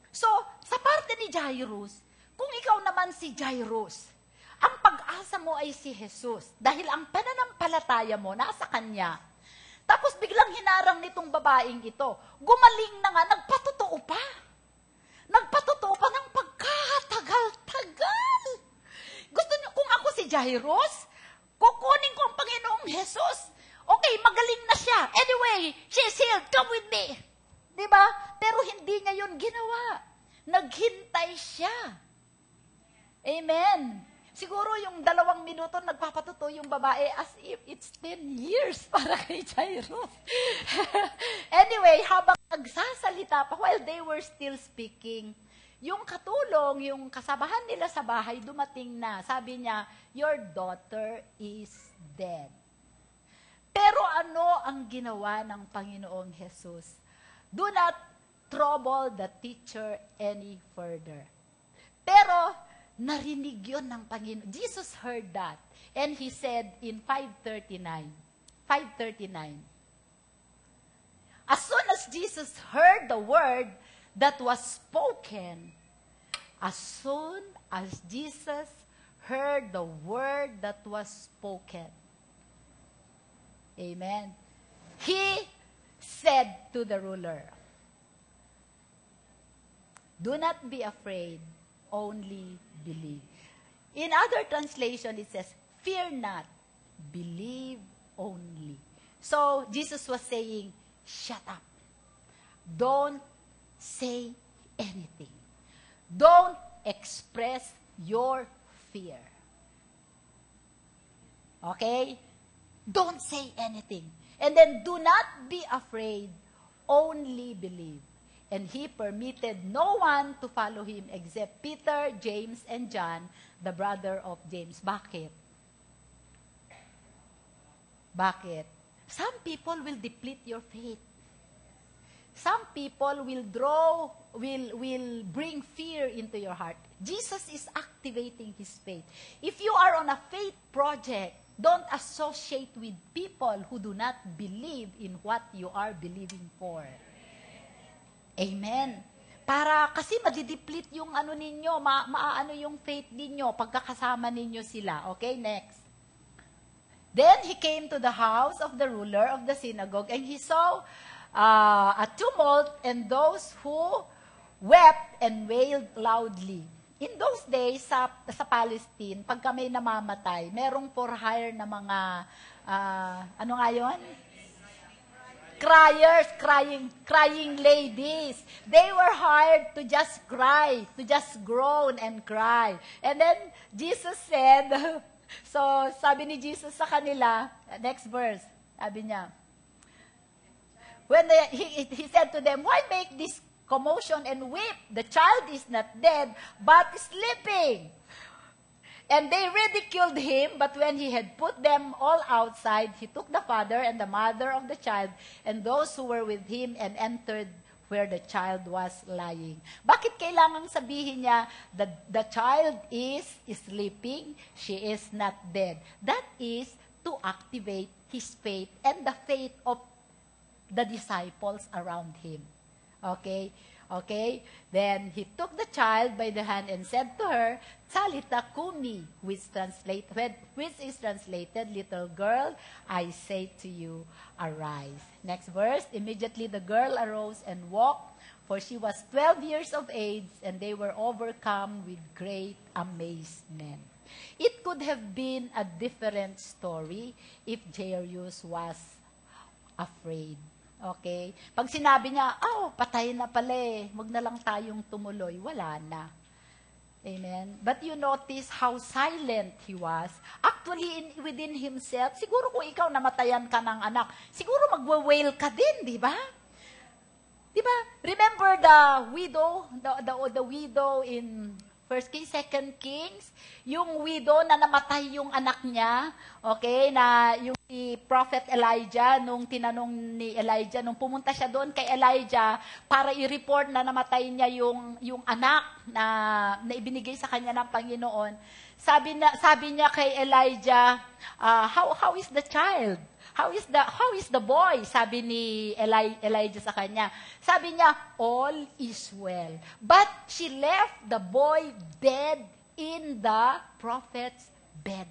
So, sa parte ni Jairus, kung ikaw naman si Jairus, ang pag-asa mo ay si Jesus. Dahil ang pananampalataya mo nasa Kanya. Tapos biglang hinarang nitong babaeng ito. Gumaling na nga, nagpatotoo pa. Nagpatotoo pa ng pagkatagal-tagal. Gusto niyo, kung ako si Jairus, kukunin ko ang Panginoong Jesus. Okay, magaling na siya. Anyway, she's healed. Come with me. Diba? Pero hindi niya yun ginawa. Naghintay siya. Amen. Siguro yung 2 minuto nagpapatuto yung babae as if it's 10 years para kay Jairus. Anyway, habang nagsasalita pa, while they were still speaking, yung katulong, yung kasabahan nila sa bahay, dumating na. Sabi niya, your daughter is dead. Pero ano ang ginawa ng Panginoong Jesus? Do not trouble the teacher any further. Pero, narinig yun ng Panginoon. Jesus heard that. And He said in 5:39, as soon as Jesus heard the word that was spoken, as soon as Jesus heard the word that was spoken, amen, He said to the ruler, do not be afraid, only believe. In other translation, it says, fear not, believe only. So, Jesus was saying, shut up. Don't say anything. Don't express your fear. Okay? Don't say anything. And then, do not be afraid, only believe. And He permitted no one to follow Him except Peter, James, and John, the brother of James. Bakit? Bakit? Some people will deplete your faith. Some people will bring fear into your heart. Jesus is activating His faith. If you are on a faith project, don't associate with people who do not believe in what you are believing for. Amen. Para kasi madideplete yung ano ninyo, maaano yung faith ninyo pagkakasama ninyo sila. Okay, next. Then he came to the house of the ruler of the synagogue and he saw a tumult and those who wept and wailed loudly. In those days, sa Palestine, pagka may namamatay, merong for hire na mga, ano nga yun? Criers, crying ladies. They were hired to just cry, to just groan and cry. And then, Jesus said, so sabi ni Jesus sa kanila, next verse, sabi niya, when he said to them, why make this commotion and weep? The child is not dead, but sleeping. And they ridiculed Him, but when He had put them all outside, He took the father and the mother of the child and those who were with Him and entered where the child was lying. Bakit kailangang sabihin niya that the child is sleeping, she is not dead? That is to activate His faith and the faith of the disciples around Him. Okay? Okay? Then he took the child by the hand and said to her, Talita kumi, which is translated, little girl, I say to you, arise. Next verse, immediately the girl arose and walked, for she was 12 years of age, and they were overcome with great amazement. It could have been a different story if Jairus was afraid. Okay? Pag sinabi niya, patay na pala eh, wag na lang tayong tumuloy, wala na. Amen? But you notice how silent he was. Actually, within himself, siguro kung ikaw namatayan ka ng anak, siguro magwa-wail ka din, di ba? Di ba? Remember the widow, the widow in 1 Kings, 2 Kings, yung widow na namatay yung anak niya, okay, na yung si Prophet Elijah, nung tinanong ni Elijah, nung pumunta siya doon kay Elijah para i-report na namatay niya yung anak na ibinigay sa kanya ng Panginoon, sabi niya kay Elijah, how is the child? How is the boy? Sabi ni Elijah sa kanya. Sabi niya, all is well. But she left the boy dead in the prophet's bed.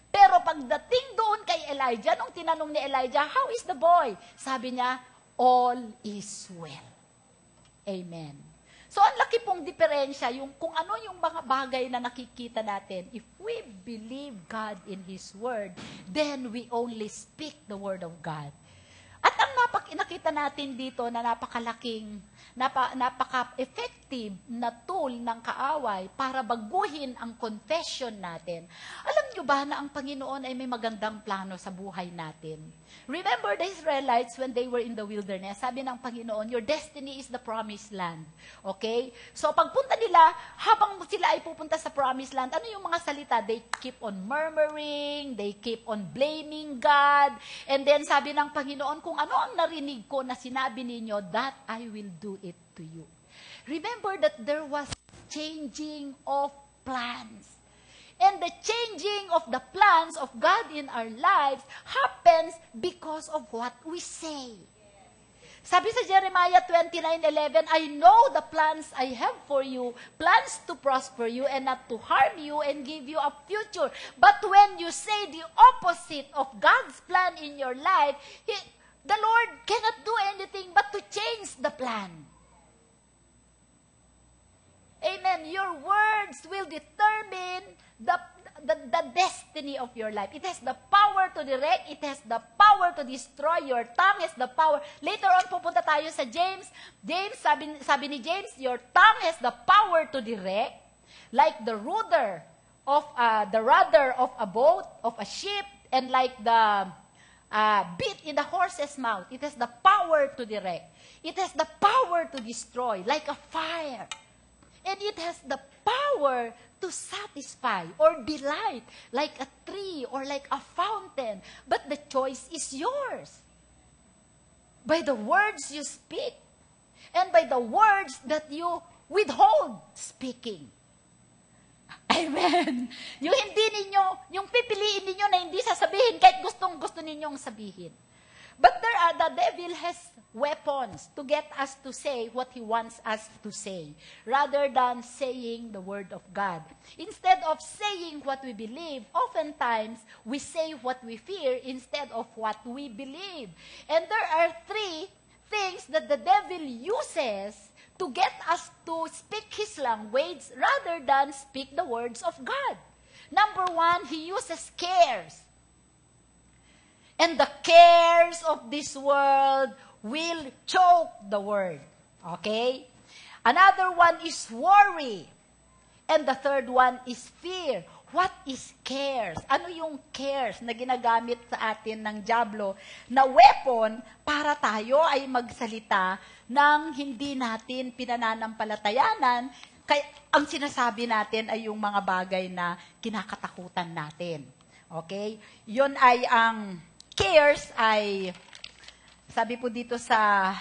Pero pagdating doon kay Elijah, nung tinanong ni Elijah, how is the boy? Sabi niya, all is well. Amen. So, ang laki pong diferensya, yung kung ano yung mga bagay na nakikita natin. If we believe God in His Word, then we only speak the Word of God. At ang nakita natin dito na napaka-effective na tool ng kaaway para baguhin ang confession natin. Alam nyo ba na ang Panginoon ay may magandang plano sa buhay natin? Remember the Israelites when they were in the wilderness, sabi ng Panginoon, your destiny is the promised land. Okay? So pagpunta nila, habang sila ay pupunta sa promised land, ano yung mga salita? They keep on murmuring, they keep on blaming God, and then sabi ng Panginoon, kung ano ang narinig ko na sinabi ninyo, that I will do it to you. Remember that there was changing of plans. And the changing of the plans of God in our lives happens because of what we say. Sabi sa Jeremiah 29:11, I know the plans I have for you, plans to prosper you and not to harm you and give you a future. But when you say the opposite of God's plan in your life, the Lord cannot do anything but to change the plan. Amen. Your words will determine the destiny of your life. It has the power to direct. It has the power to destroy. Your tongue has the power. Later on, pupunta tayo sa James. Sabi ni James, your tongue has the power to direct, like the rudder of a boat, of a ship, and like the bit in the horse's mouth. It has the power to direct. It has the power to destroy, like a fire. And it has the power to satisfy or delight, like a tree or like a fountain. But the choice is yours. By the words you speak, and by the words that you withhold speaking. Amen. Yung pipiliin ninyo na hindi sasabihin kahit gustong-gusto ninyong sabihin. But the devil has weapons to get us to say what he wants us to say, rather than saying the word of God. Instead of saying what we believe, oftentimes we say what we fear instead of what we believe. And there are three things that the devil uses to get us to speak his language rather than speak the words of God. Number one, he uses cares. And the cares of this world will choke the word. Okay? Another one is worry. And the third one is fear. What is cares? Ano yung cares na ginagamit sa atin ng dyablo na weapon para tayo ay magsalita ng hindi natin pinananampalatayanan? Kaya ang sinasabi natin ay yung mga bagay na kinakatakutan natin. Okay? Yun ay ang cares ay, sabi po dito sa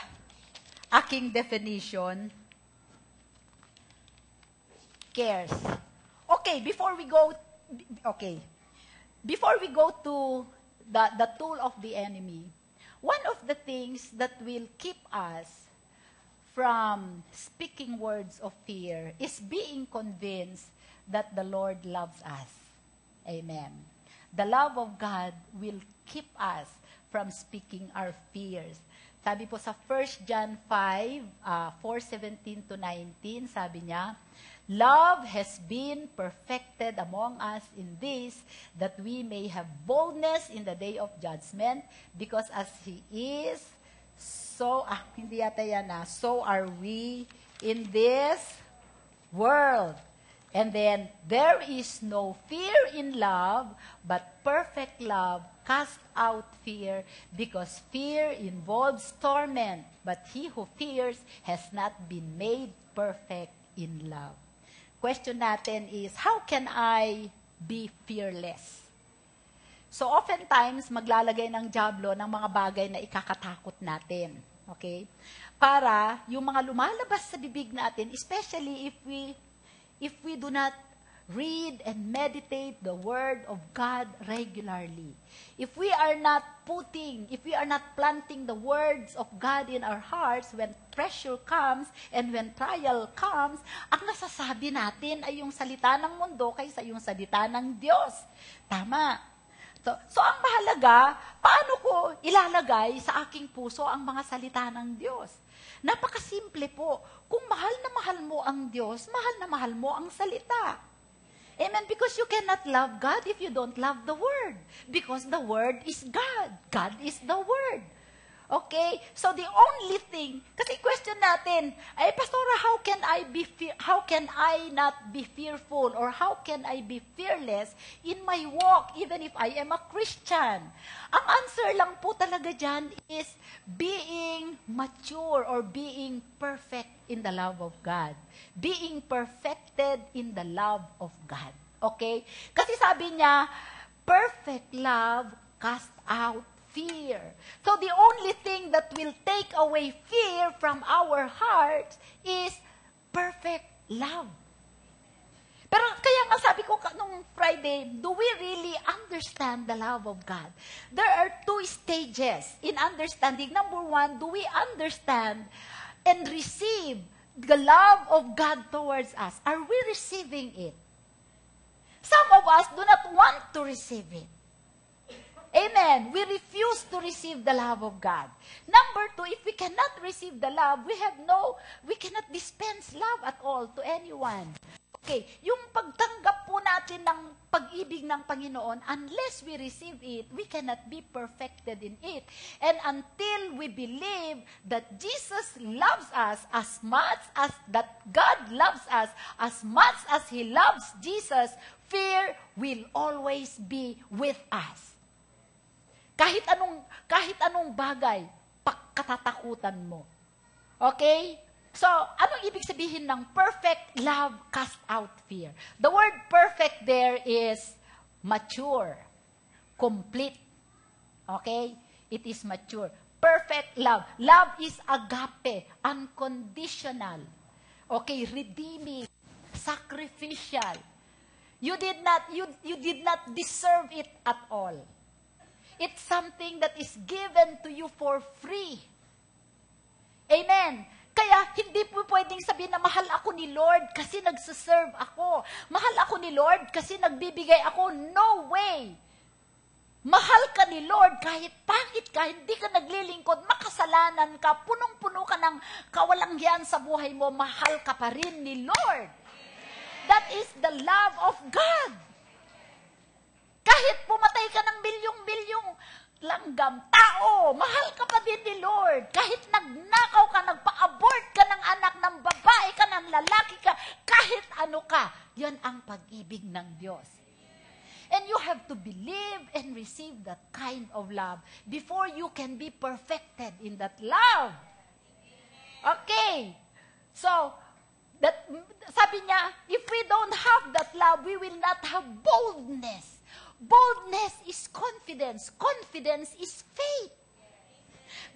aking definition, cares. Before we go to the tool of the enemy, one of the things that will keep us from speaking words of fear is being convinced that the Lord loves us. Amen. The love of God will keep us from speaking our fears. Sabi po sa 1 John 5, 4:17 to 19, sabi niya, love has been perfected among us in this, that we may have boldness in the day of judgment, because as He is, so are we in this world. And then, there is no fear in love, but perfect love casts out fear, because fear involves torment, but he who fears has not been made perfect in love. Question natin is, how can I be fearless? So, oftentimes, maglalagay ng dyablo ng mga bagay na ikakatakot natin. Okay? Para yung mga lumalabas sa bibig natin, especially if we do not read and meditate the Word of God regularly. If we are not planting the words of God in our hearts when pressure comes and when trial comes, ang nasasabi natin ay yung salita ng mundo kaysa yung salita ng Diyos. Tama. So ang mahalaga, paano ko ilalagay sa aking puso ang mga salita ng Diyos? Napakasimple po. Kung mahal na mahal mo ang Diyos, mahal na mahal mo ang salita. Amen? Because you cannot love God if you don't love the Word. Because the Word is God. God is the Word. Okay? So the only thing, kasi question natin, ay Pastora, how can I not be fearful, or how can I be fearless in my walk even if I am a Christian? Ang answer lang po talaga dyan is being mature or being perfect in the love of God. Being perfected in the love of God. Okay? Kasi sabi niya, perfect love casts out fear. So the only thing that will take away fear from our hearts is perfect love. Pero kaya nga sabi ko nung Friday, do we really understand the love of God? There are two stages in understanding. Number one, do we understand and receive the love of God towards us? Are we receiving it? Some of us do not want to receive it. Amen. We refuse to receive the love of God. Number two, if we cannot receive the love, we cannot dispense love at all to anyone. Okay, yung pagtanggap po natin ng pag-ibig ng Panginoon, unless we receive it, we cannot be perfected in it. And until we believe that Jesus loves us as much as that God loves us, as much as He loves Jesus, fear will always be with us. Kahit anong bagay, katatakutan mo. Okay? So, anong ibig sabihin ng perfect love cast out fear? The word perfect there is mature, complete. Okay? It is mature. Perfect love. Love is agape, unconditional. Okay? Redeeming, sacrificial. You did not deserve it at all. It's something that is given to you for free. Amen. Kaya, hindi po pwedeng sabihin na mahal ako ni Lord kasi nagsaserve ako. Mahal ako ni Lord kasi nagbibigay ako. No way. Mahal ka ni Lord kahit pangit ka, hindi ka naglilingkod, makasalanan ka, punong-puno ka ng kawalanghyan sa buhay mo, mahal ka pa rin ni Lord. That is the love of God. Kahit pumatay ka ng bilyong-bilyong langgam, tao, mahal ka pa din ni Lord. Kahit nagnakaw ka, nagpa-abort ka ng anak ng babae ka, ng lalaki ka, kahit ano ka, yan ang pag-ibig ng Diyos. And you have to believe and receive that kind of love before you can be perfected in that love. Okay. So, sabi niya, if we don't have that love, we will not have boldness. Boldness is confidence. Confidence is faith.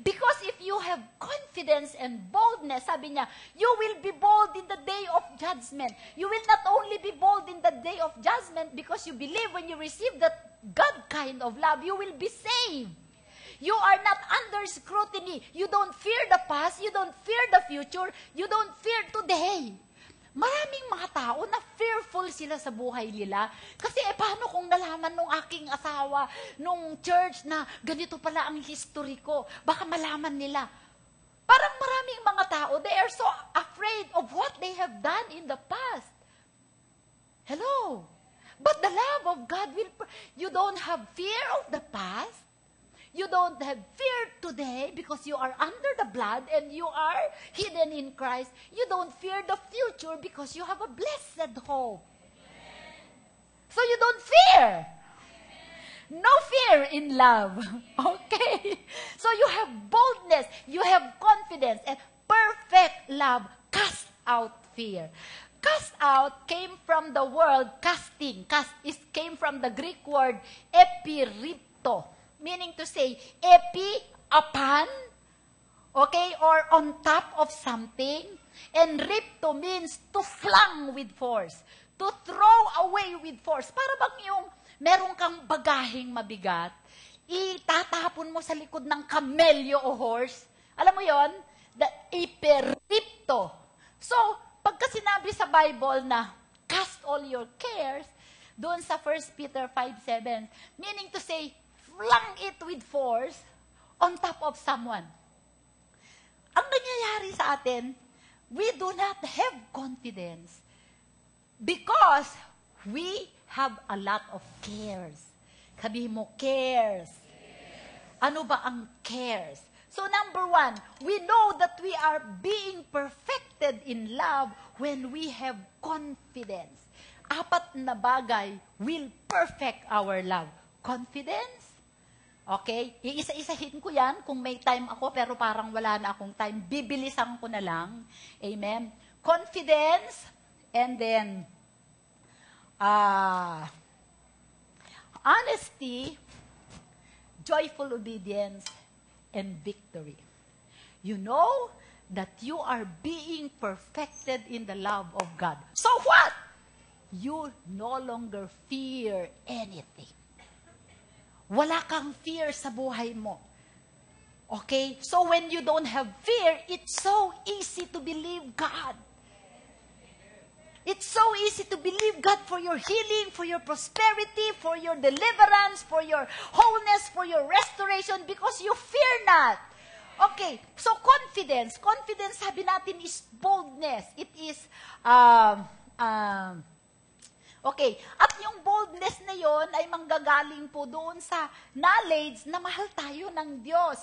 Because if you have confidence and boldness, sabi niya, you will be bold in the day of judgment. You will not only be bold in the day of judgment because you believe when you receive that God kind of love, you will be saved. You are not under scrutiny. You don't fear the past. You don't fear the future. You don't fear today. Maraming mga tao na fearful sila sa buhay nila. Kasi paano kung nalaman nung aking asawa, nung church na ganito pala ang history ko, baka malaman nila. Parang maraming mga tao, they are so afraid of what they have done in the past. Hello? But the love of God you don't have fear of the past. You don't have fear today because you are under the blood and you are hidden in Christ. You don't fear the future because you have a blessed hope. So you don't fear. No fear in love. Okay? So you have boldness, you have confidence, and perfect love casts out fear. Cast out came from the word casting. Came from the Greek word epiripto, meaning to say, epi, upon, okay, or on top of something. And ripto means to flung with force, to throw away with force. Para bang yung meron kang bagaheng mabigat, itatapon mo sa likod ng kamelyo o horse. Alam mo yon? The epiripto. So, pagka sinabi sa Bible na cast all your cares, doon sa 1 Peter 5:7, meaning to say, flung it with force on top of someone. Ang nangyayari sa atin, we do not have confidence because we have a lot of cares. Sabihin mo, cares. Ano ba ang cares? So number 1, we know that we are being perfected in love when we have confidence. 4 na bagay will perfect our love. Confidence. Okay? Iisa-isahin ko yan kung may time ako pero parang wala na akong time. Bibilisan ko na lang. Amen? Confidence and then honesty, joyful obedience, and victory. You know that you are being perfected in the love of God. So what? You no longer fear anything. Wala kang fear sa buhay mo. Okay? So when you don't have fear, it's so easy to believe God. It's so easy to believe God for your healing, for your prosperity, for your deliverance, for your wholeness, for your restoration, because you fear not. Okay, so confidence. Confidence, sabi natin, is boldness. It is, okay, at yung boldness na yon ay manggagaling po doon sa knowledge na mahal tayo ng Diyos.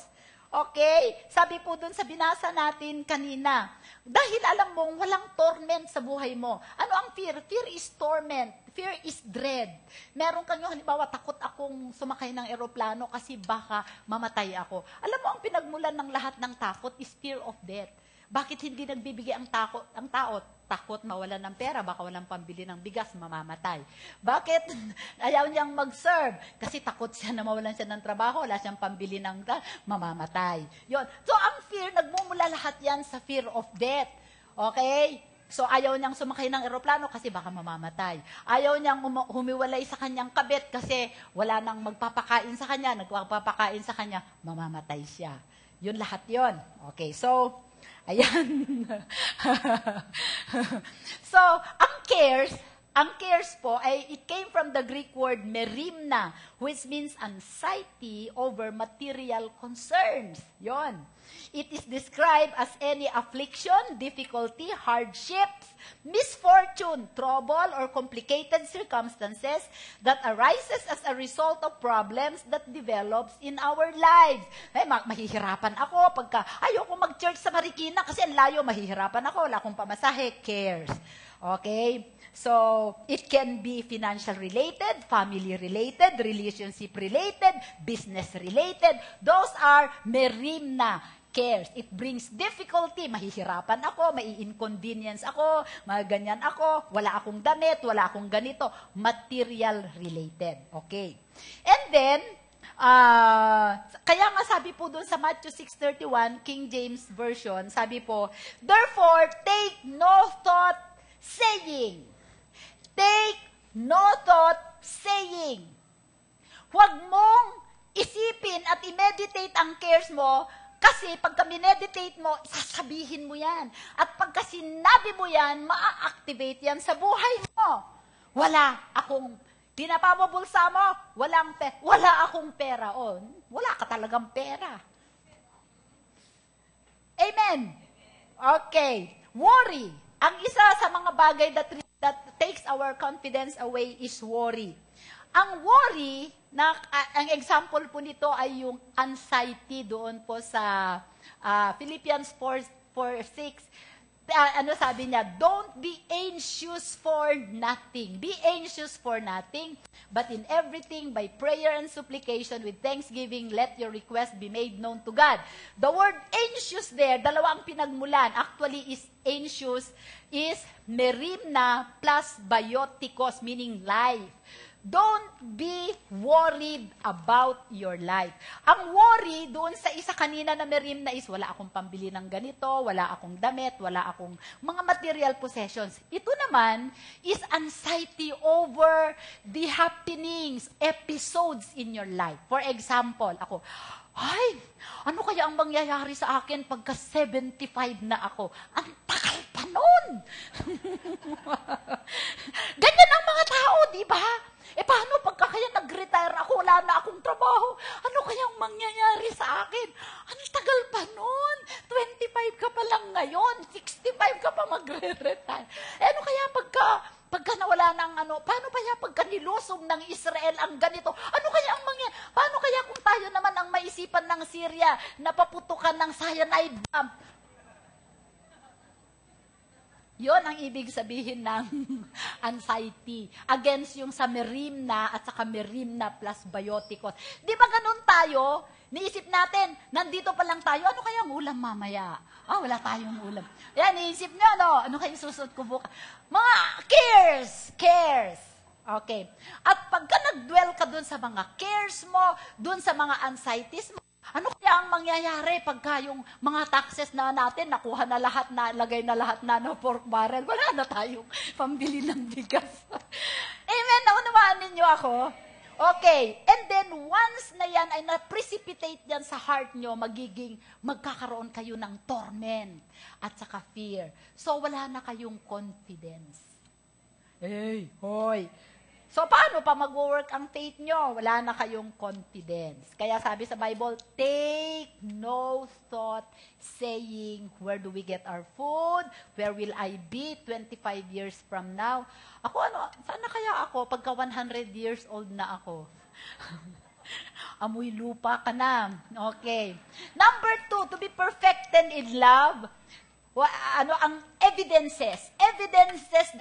Okay? Sabi po dun sa binasa natin kanina, dahil alam mong walang torment sa buhay mo. Ano ang fear? Fear is torment. Fear is dread. Meron kanyo, halimbawa, takot akong sumakay ng eroplano kasi baka mamatay ako. Alam mo, ang pinagmulan ng lahat ng takot is fear of death. Bakit hindi nagbibigay ang tao? Takot mawalan ng pera, baka walang pambili ng bigas, mamamatay. Bakit ayaw niyang mag-serve? Kasi takot siya na mawalan siya ng trabaho, wala siyang pambili ng mamamatay. Yon. So, ang fear, nagmumula lahat yan sa fear of death. Okay? So, ayaw niyang sumakay ng eroplano kasi baka mamamatay. Ayaw niyang humiwalay sa kanyang kabit kasi wala nang magpapakain sa kanya, nagpapakain sa kanya, mamamatay siya. Yun lahat yon. Okay, so, ayan. So, ang cares po, it came from the Greek word merimna, which means anxiety over material concerns. Yon. It is described as any affliction, difficulty, hardships, misfortune, trouble, or complicated circumstances that arises as a result of problems that develops in our lives. Mahihirapan ako pagka ayoko mag-church sa Marikina kasi ang layo, mahihirapan ako, wala akong pamasahe, cares. Okay? So, it can be financial related, family related, relationship related, business related. Those are merimna cares. It brings difficulty. Mahihirapan ako, mai-inconvenience ako, ganyan ako, wala akong damit, wala akong ganito. Material related. Okay. And then, kaya nga sabi po doon sa Matthew 6:31, King James Version, sabi po, therefore, take no thought saying. Take no thought saying. Huwag mong isipin at i-meditate ang cares mo, kasi pagka mineditate mo, sasabihin mo yan. At pagka sinabi mo yan, maa-activate yan sa buhay mo. Wala akong, pinapamabulsa mo, wala akong pera. O, wala ka talagang pera. Amen. Okay. Worry. Ang isa sa mga bagay that takes our confidence away is worry. Ang worry, ang example po nito ay yung anxiety doon po sa Philippians 4:6. Ano sabi niya? Don't be anxious for nothing. Be anxious for nothing, but in everything, by prayer and supplication, with thanksgiving, let your request be made known to God. The word anxious there, dalawa ang pinagmulan. Actually, is anxious is merimna plus biotikos, meaning life. Don't be worried about your life. Ang worry doon sa isa kanina na merimna is wala akong pambili ng ganito, wala akong damit, wala akong mga material possessions. Ito naman is anxiety over the happenings, episodes in your life. For example, ako, ay, ano kaya ang mangyayari sa akin pagka 75 na ako? Ang tagal pa nun! Ganyan ang mga tao, di ba? Paano pagka kaya nag-retire ako, wala na akong trabaho? Ano kayang mangyayari sa akin? Ang tagal pa nun. 25 ka pa lang ngayon. 65 ka pa magre-retire. Ano kaya pagka nawala ng paano kaya pagka nilusom ng Israel ang ganito? Ano kaya ang mangyayari? Paano kaya kung tayo naman ang maisipan ng Syria na paputukan ng cyanide bomb? Yon ang ibig sabihin ng anxiety. Against yung sa merimna at saka merimna plus biotikos. Di ba ganun tayo? Niisip natin, nandito pa lang tayo, ano kayang ulam mamaya? Wala tayong ulam. Yan, niisip nyo, ano kayong susunod ko bukas? Mga cares. Okay. At pagka nag-dwell ka dun sa mga cares mo, dun sa mga anxieties mo, ano kaya ang mangyayari pagka yung mga taxes na natin, nakuha na lahat, nalagay na lahat na pork barrel, wala na tayong pambili ng bigas. Amen? Naunawaan ninyo ako? Okay. And then, once na yan ay na-precipitate yan sa heart nyo, magkakaroon kayo ng torment at saka fear. So, wala na kayong confidence. Hey, hoy. So, paano pa mag-work ang faith nyo? Wala na kayong confidence. Kaya sabi sa Bible, take no thought saying, where do we get our food? Where will I be 25 years from now? Ako, sana kaya ako pagka 100 years old na ako? Amoy lupa ka na. Okay. Number 2, to be perfected in love. Ang evidences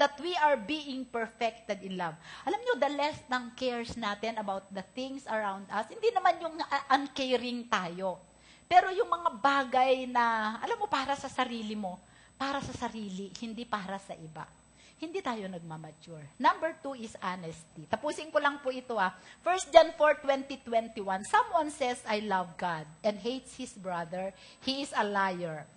that we are being perfected in love. Alam nyo, the less ng cares natin about the things around us, hindi naman yung uncaring tayo. Pero yung mga bagay na, alam mo, para sa sarili mo, para sa sarili, hindi para sa iba. Hindi tayo nagmamature. Number 2 is honesty. Tapusin ko lang po ito. 1 John 4:20-21. Someone says, I love God and hates his brother. He is a liar.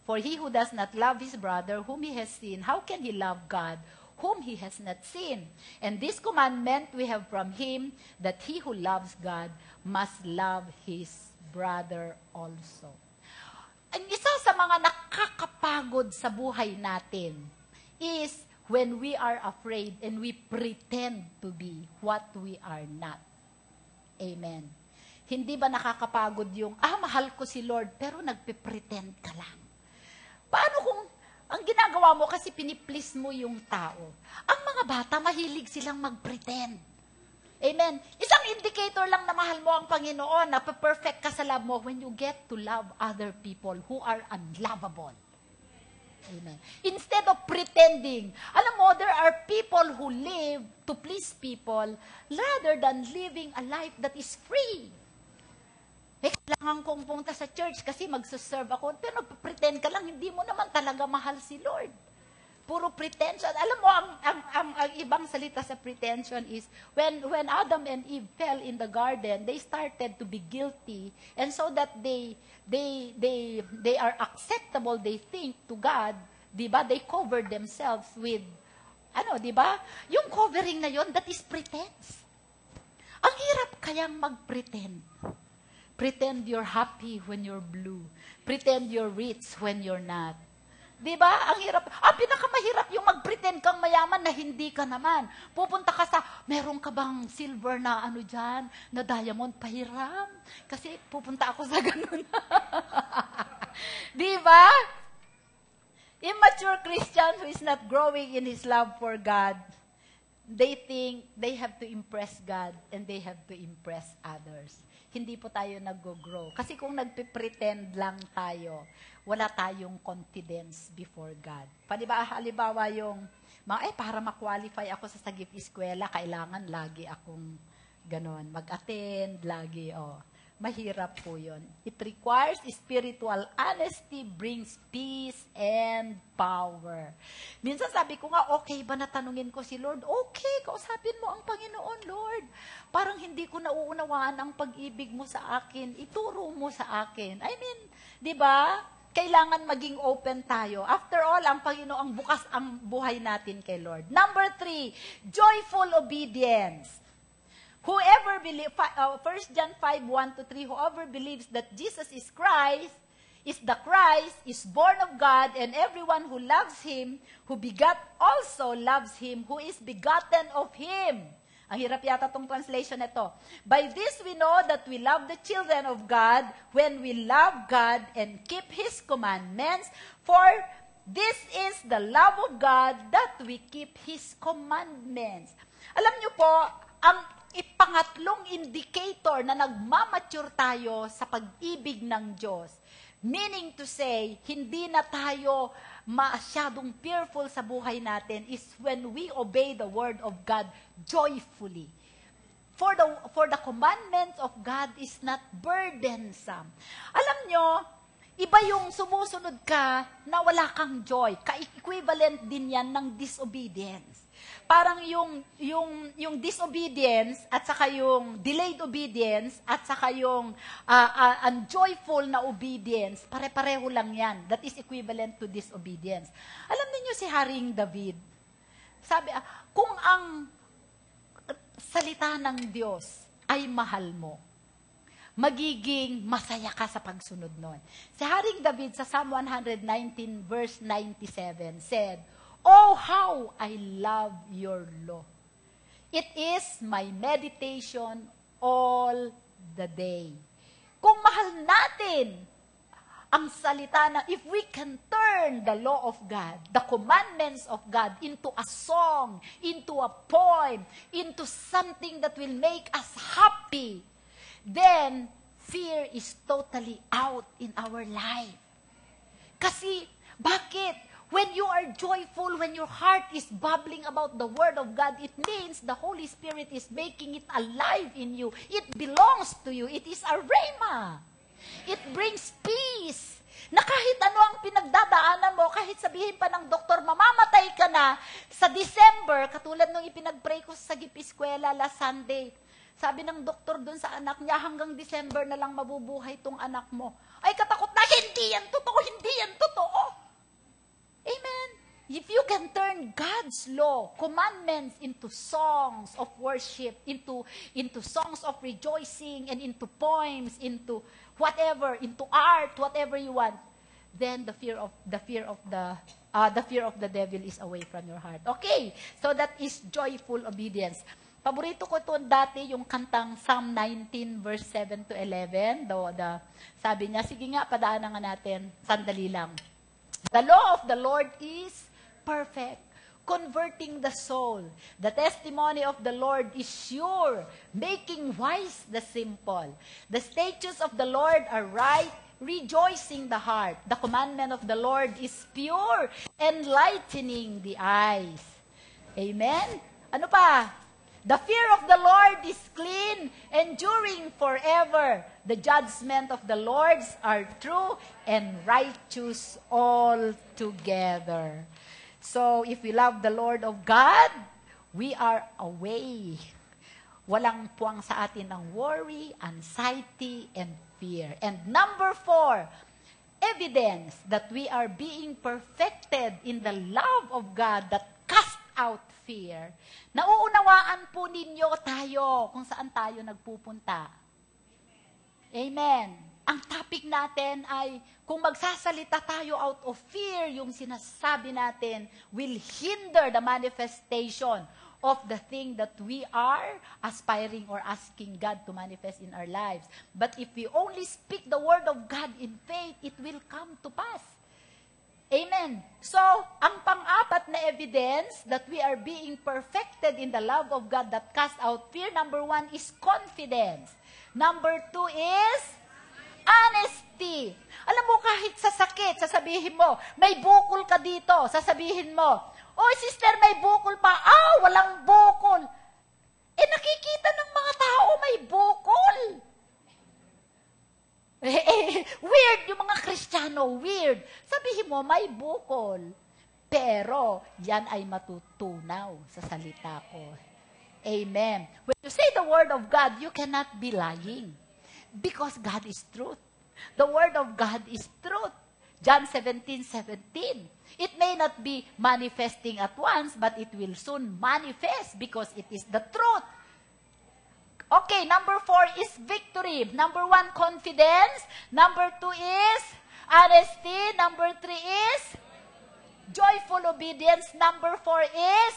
For he who does not love his brother whom he has seen, how can he love God whom he has not seen? And this commandment we have from him, that he who loves God must love his brother also. Ang isa sa mga nakakapagod sa buhay natin is when we are afraid and we pretend to be what we are not. Amen. Hindi ba nakakapagod yung, mahal ko si Lord, pero nagpe-pretend ka lang? Paano kung ang ginagawa mo kasi piniplease mo yung tao? Ang mga bata, mahilig silang mag-pretend. Amen? Isang indicator lang na mahal mo ang Panginoon, na perfect ka sa love mo when you get to love other people who are unlovable. Amen. Instead of pretending. Alam mo, there are people who live to please people rather than living a life that is free. Kailangan kong pumunta sa church kasi magsuserve ako. Pero pretend ka lang, hindi mo naman talaga mahal si Lord. Puro pretension. Alam mo, ang ibang salita sa pretension is, when Adam and Eve fell in the garden, they started to be guilty. And so that they are acceptable, they think, to God, di ba? They covered themselves with, di ba? Yung covering na yon, that is pretense. Ang hirap kayang mag-pretend. Pretend you're happy when you're blue. Pretend you're rich when you're not. Diba? Ang hirap. Pinakamahirap yung mag-pretend kang mayaman na hindi ka naman. Pupunta ka sa, meron ka bang silver na ano dyan, na diamond, pahiram? Kasi pupunta ako sa ganun. Diba? Immature Christian who is not growing in his love for God, they think they have to impress God and they have to impress others. Hindi po tayo nag-grow. Kasi kung nagpe-pretend lang tayo, wala tayong confidence before God. Halimbawa yung, para ma-qualify ako sa Sagip Eskwela, kailangan lagi akong ganon, mag-attend, lagi, Mahirap po yun. It requires spiritual honesty, brings peace and power. Minsan sabi ko nga, okay ba na tanungin ko si Lord? Okay, kausapin mo ang Panginoon, Lord. Parang hindi ko nauunawaan ang pag-ibig mo sa akin. Ituro mo sa akin. I mean, di ba? Kailangan maging open tayo. After all, ang Panginoon, bukas ang buhay natin kay Lord. Number 3, joyful obedience. Whoever believes, 1 John 5:1-3, whoever believes that Jesus is Christ, is the Christ, is born of God, and everyone who loves Him, who begat also loves Him, who is begotten of Him. Ang hirap yata itong translation nito. By this we know that we love the children of God, when we love God and keep His commandments, for this is the love of God, that we keep His commandments. Alam niyo po, ang ipangatlong indicator na nagmamature tayo sa pag-ibig ng Diyos. Meaning to say, hindi na tayo masyadong fearful sa buhay natin is when we obey the word of God joyfully. For the commandments of God is not burdensome. Alam nyo, iba yung sumusunod ka na wala kang joy. Ka-equivalent din yan ng disobedience. Parang yung disobedience at saka yung delayed obedience at saka yung unjoyful na obedience, pare-pareho lang yan. That is equivalent to disobedience. Alam niyo si Haring David, sabi, kung ang salita ng Diyos ay mahal mo, magiging masaya ka sa pagsunod nun. Si Haring David sa Psalm 119 verse 97 said, "Oh, how I love your law. It is my meditation all the day." Kung mahal natin ang salita na, if we can turn the law of God, the commandments of God, into a song, into a poem, into something that will make us happy, then fear is totally out in our life. Kasi, bakit? When you are joyful, when your heart is bubbling about the Word of God, it means the Holy Spirit is making it alive in you. It belongs to you. It is a rhema. It brings peace. Na kahit ano ang pinagdadaanan mo, kahit sabihin pa ng doktor, mamamatay ka na, sa December, katulad nung ipinag-pray ko sa Sagip Eskwela last Sunday, sabi ng doktor dun sa anak niya, hanggang December na lang mabubuhay tong anak mo. Ay, katakot na, hindi yan totoo, hindi yan totoo. Amen. If you can turn God's law, commandments into songs of worship, into songs of rejoicing, and into poems, into whatever, into art, whatever you want, then the fear of the devil is away from your heart. Okay, so that is joyful obedience. Paborito ko ito dati, yung kantang Psalm 19 verse 7-11. Sabi niya, sige nga, padaanan nga natin, sandali lang. The law of the Lord is perfect, converting the soul. The testimony of the Lord is sure, making wise the simple. The statutes of the Lord are right, rejoicing the heart. The commandment of the Lord is pure, enlightening the eyes. Amen? Ano pa? The fear of the Lord is clean, enduring forever. The judgment of the Lord are true and righteous altogether. So, if we love the Lord of God, we are away. Walang puwang sa atin ang worry, anxiety, and fear. And number 4, evidence that we are being perfected in the love of God that casts out fear. Nauunawaan po ninyo tayo kung saan tayo nagpupunta. Amen. Ang topic natin ay kung magsasalita tayo out of fear, yung sinasabi natin will hinder the manifestation of the thing that we are aspiring or asking God to manifest in our lives. But if we only speak the word of God in faith, it will come to pass. Amen. So, ang pang-apat na evidence that we are being perfected in the love of God that casts out fear, number 1 is confidence. Number 2 is honesty. Alam mo, kahit sa sakit, sasabihin mo, may bukol ka dito, sasabihin mo, oh, sister, may bukol pa. Walang bukol. Nakikita ng mga tao may bukol. Weird, yung mga Kristiyano, weird. Sabihin mo, may bukol. Pero, yan ay matutunaw sa salita ko. Amen. When you say the word of God, you cannot be lying. Because God is truth. The word of God is truth. John 17:17. It may not be manifesting at once, but it will soon manifest because it is the truth. Okay, number 4 is victory. Number 1, confidence. Number 2 is honesty. Number 3 is joyful obedience. Number 4 is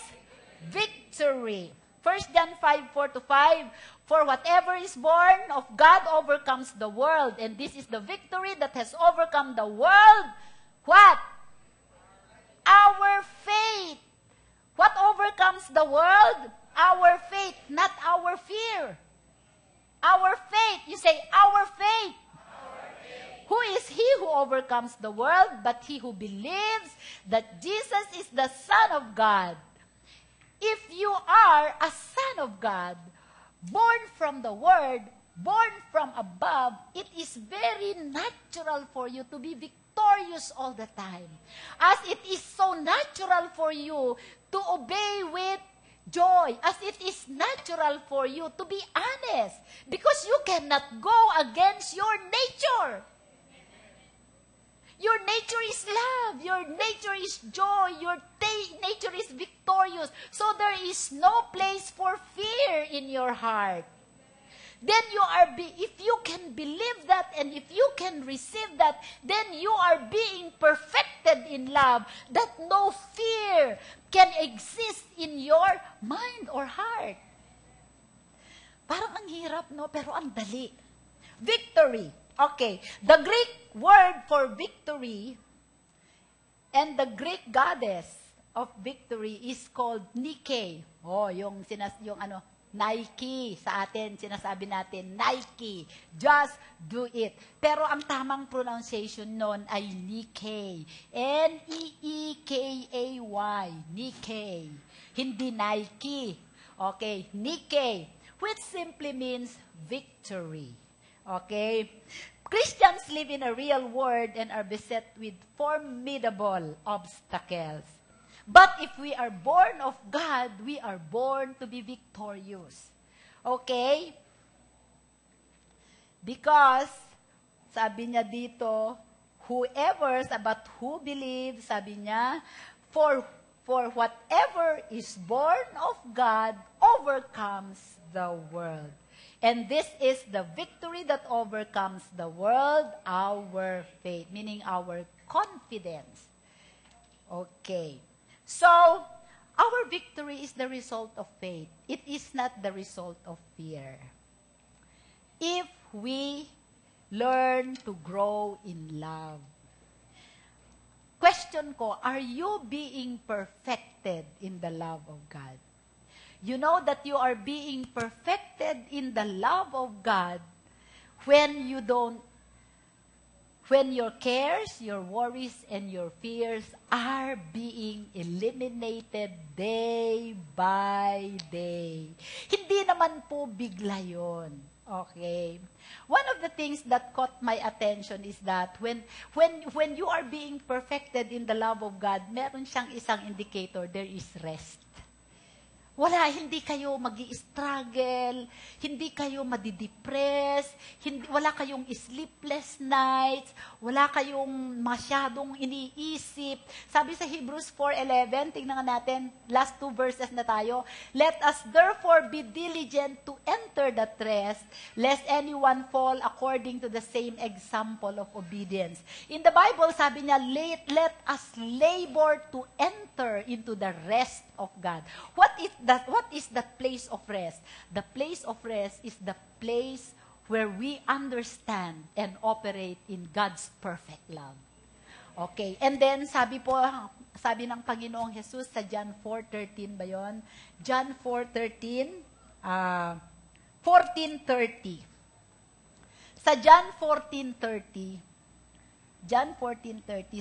victory. 1 John 5:4-5. For whatever is born of God overcomes the world. And this is the victory that has overcome the world. What? Our faith. What overcomes the world? Our faith, not our fear. Our faith. You say, our faith. Who is he who overcomes the world but he who believes that Jesus is the Son of God? If you are a son of God, born from the Word, born from above, it is very natural for you to be victorious all the time. As it is so natural for you to obey with joy, as it is natural for you to be honest, because you cannot go against your nature. Your nature is love. Your nature is joy. Your nature is victorious. So there is no place for fear in your heart. Then you are, if you can believe that and if you can receive that, then you are being perfected in love, that no fear can exist in your mind or heart. Parang ang hirap, no? Pero ang dali. Victory. Okay. The Greek word for victory and the Greek goddess of victory is called Nike. Yung Nike. Sa atin, sinasabi natin, Nike. Just do it. Pero ang tamang pronunciation nun ay Nike. N-E-E-K-A-Y. Nike. Hindi Nike. Okay, Nike. Which simply means victory. Okay? Christians live in a real world and are beset with formidable obstacles. But if we are born of God, we are born to be victorious. Okay? Because, sabi niya dito, whoever, but who believes, sabi niya, for whatever is born of God overcomes the world. And this is the victory that overcomes the world, our faith, meaning our confidence. Okay. So, our victory is the result of faith. It is not the result of fear. If we learn to grow in love. Question ko, are you being perfected in the love of God? You know that you are being perfected in the love of God when your cares, your worries, and your fears are being eliminated day by day. Hindi naman po bigla yun. Okay? One of the things that caught my attention is that when you are being perfected in the love of God, meron siyang isang indicator, there is rest. Hindi kayo magi-struggle, hindi kayo madidepress, wala kayong sleepless nights, wala kayong masyadong iniisip. Sabi sa Hebrews 4:11, tingnan natin, last 2 verses na tayo. Let us therefore be diligent to enter that rest, lest anyone fall according to the same example of obedience. In the Bible, sabi niya, let us labor to enter into the rest of God. What is that place of rest? The place of rest is the place where we understand and operate in God's perfect love. Okay, and then sabi ng Panginoong Jesus sa John 4:13 ba yun? John 4:13, 14:30. Sa John 14:30,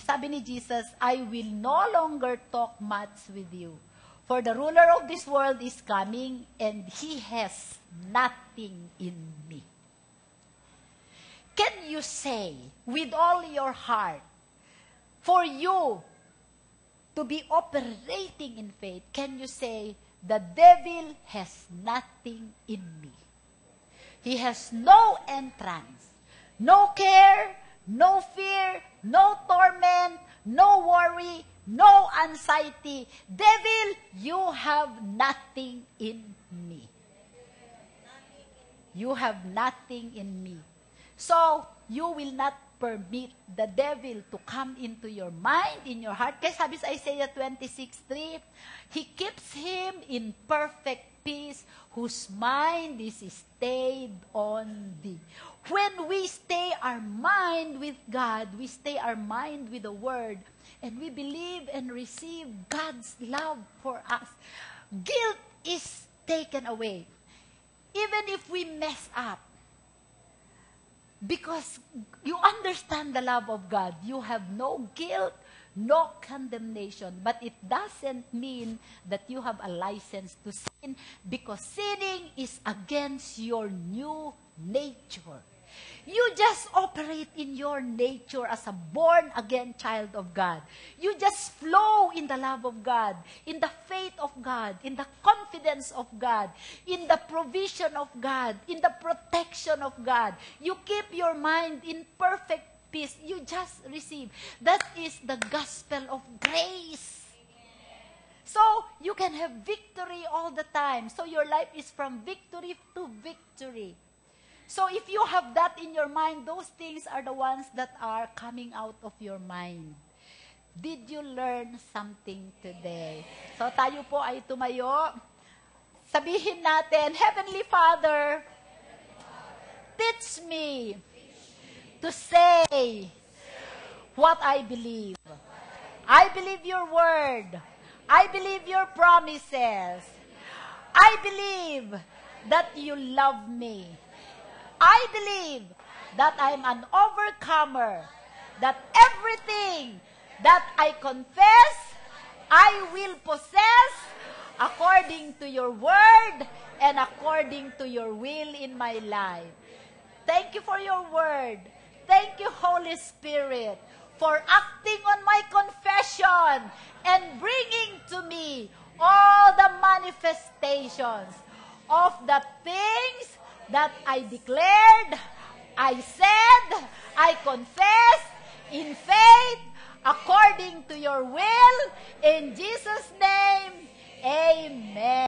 sabi ni Jesus, I will no longer talk much with you, for the ruler of this world is coming, and he has nothing in me. Can you say with all your heart, for you to be operating in faith, can you say, the devil has nothing in me? He has no entrance, no care, no fear, no torment, no worry, no anxiety. Devil, you have nothing in me. You have nothing in me. So, you will not permit the devil to come into your mind, in your heart. Kaya sabi sa Isaiah 26:3, he keeps him in perfect peace, whose mind is stayed on thee. When we stay our mind with God, we stay our mind with the Word, and we believe and receive God's love for us, guilt is taken away. Even if we mess up, because you understand the love of God, you have no guilt, no condemnation. But it doesn't mean that you have a license to sin, because sinning is against your new nature. You just operate in your nature as a born-again child of God. You just flow in the love of God, in the faith of God, in the confidence of God, in the provision of God, in the protection of God. You keep your mind in perfect peace. You just receive. That is the gospel of grace. So, you can have victory all the time. So, your life is from victory to victory. So, if you have that in your mind, those things are the ones that are coming out of your mind. Did you learn something today? So, tayo po ay tumayo. Sabihin natin, Heavenly Father, teach me to say what I believe. I believe your word. I believe your promises. I believe that you love me. I believe that I'm an overcomer, that everything that I confess, I will possess according to your word and according to your will in my life. Thank you for your word. Thank you, Holy Spirit, for acting on my confession and bringing to me all the manifestations of the things that I declared, I said, I confessed in faith, according to your will, in Jesus' name, amen.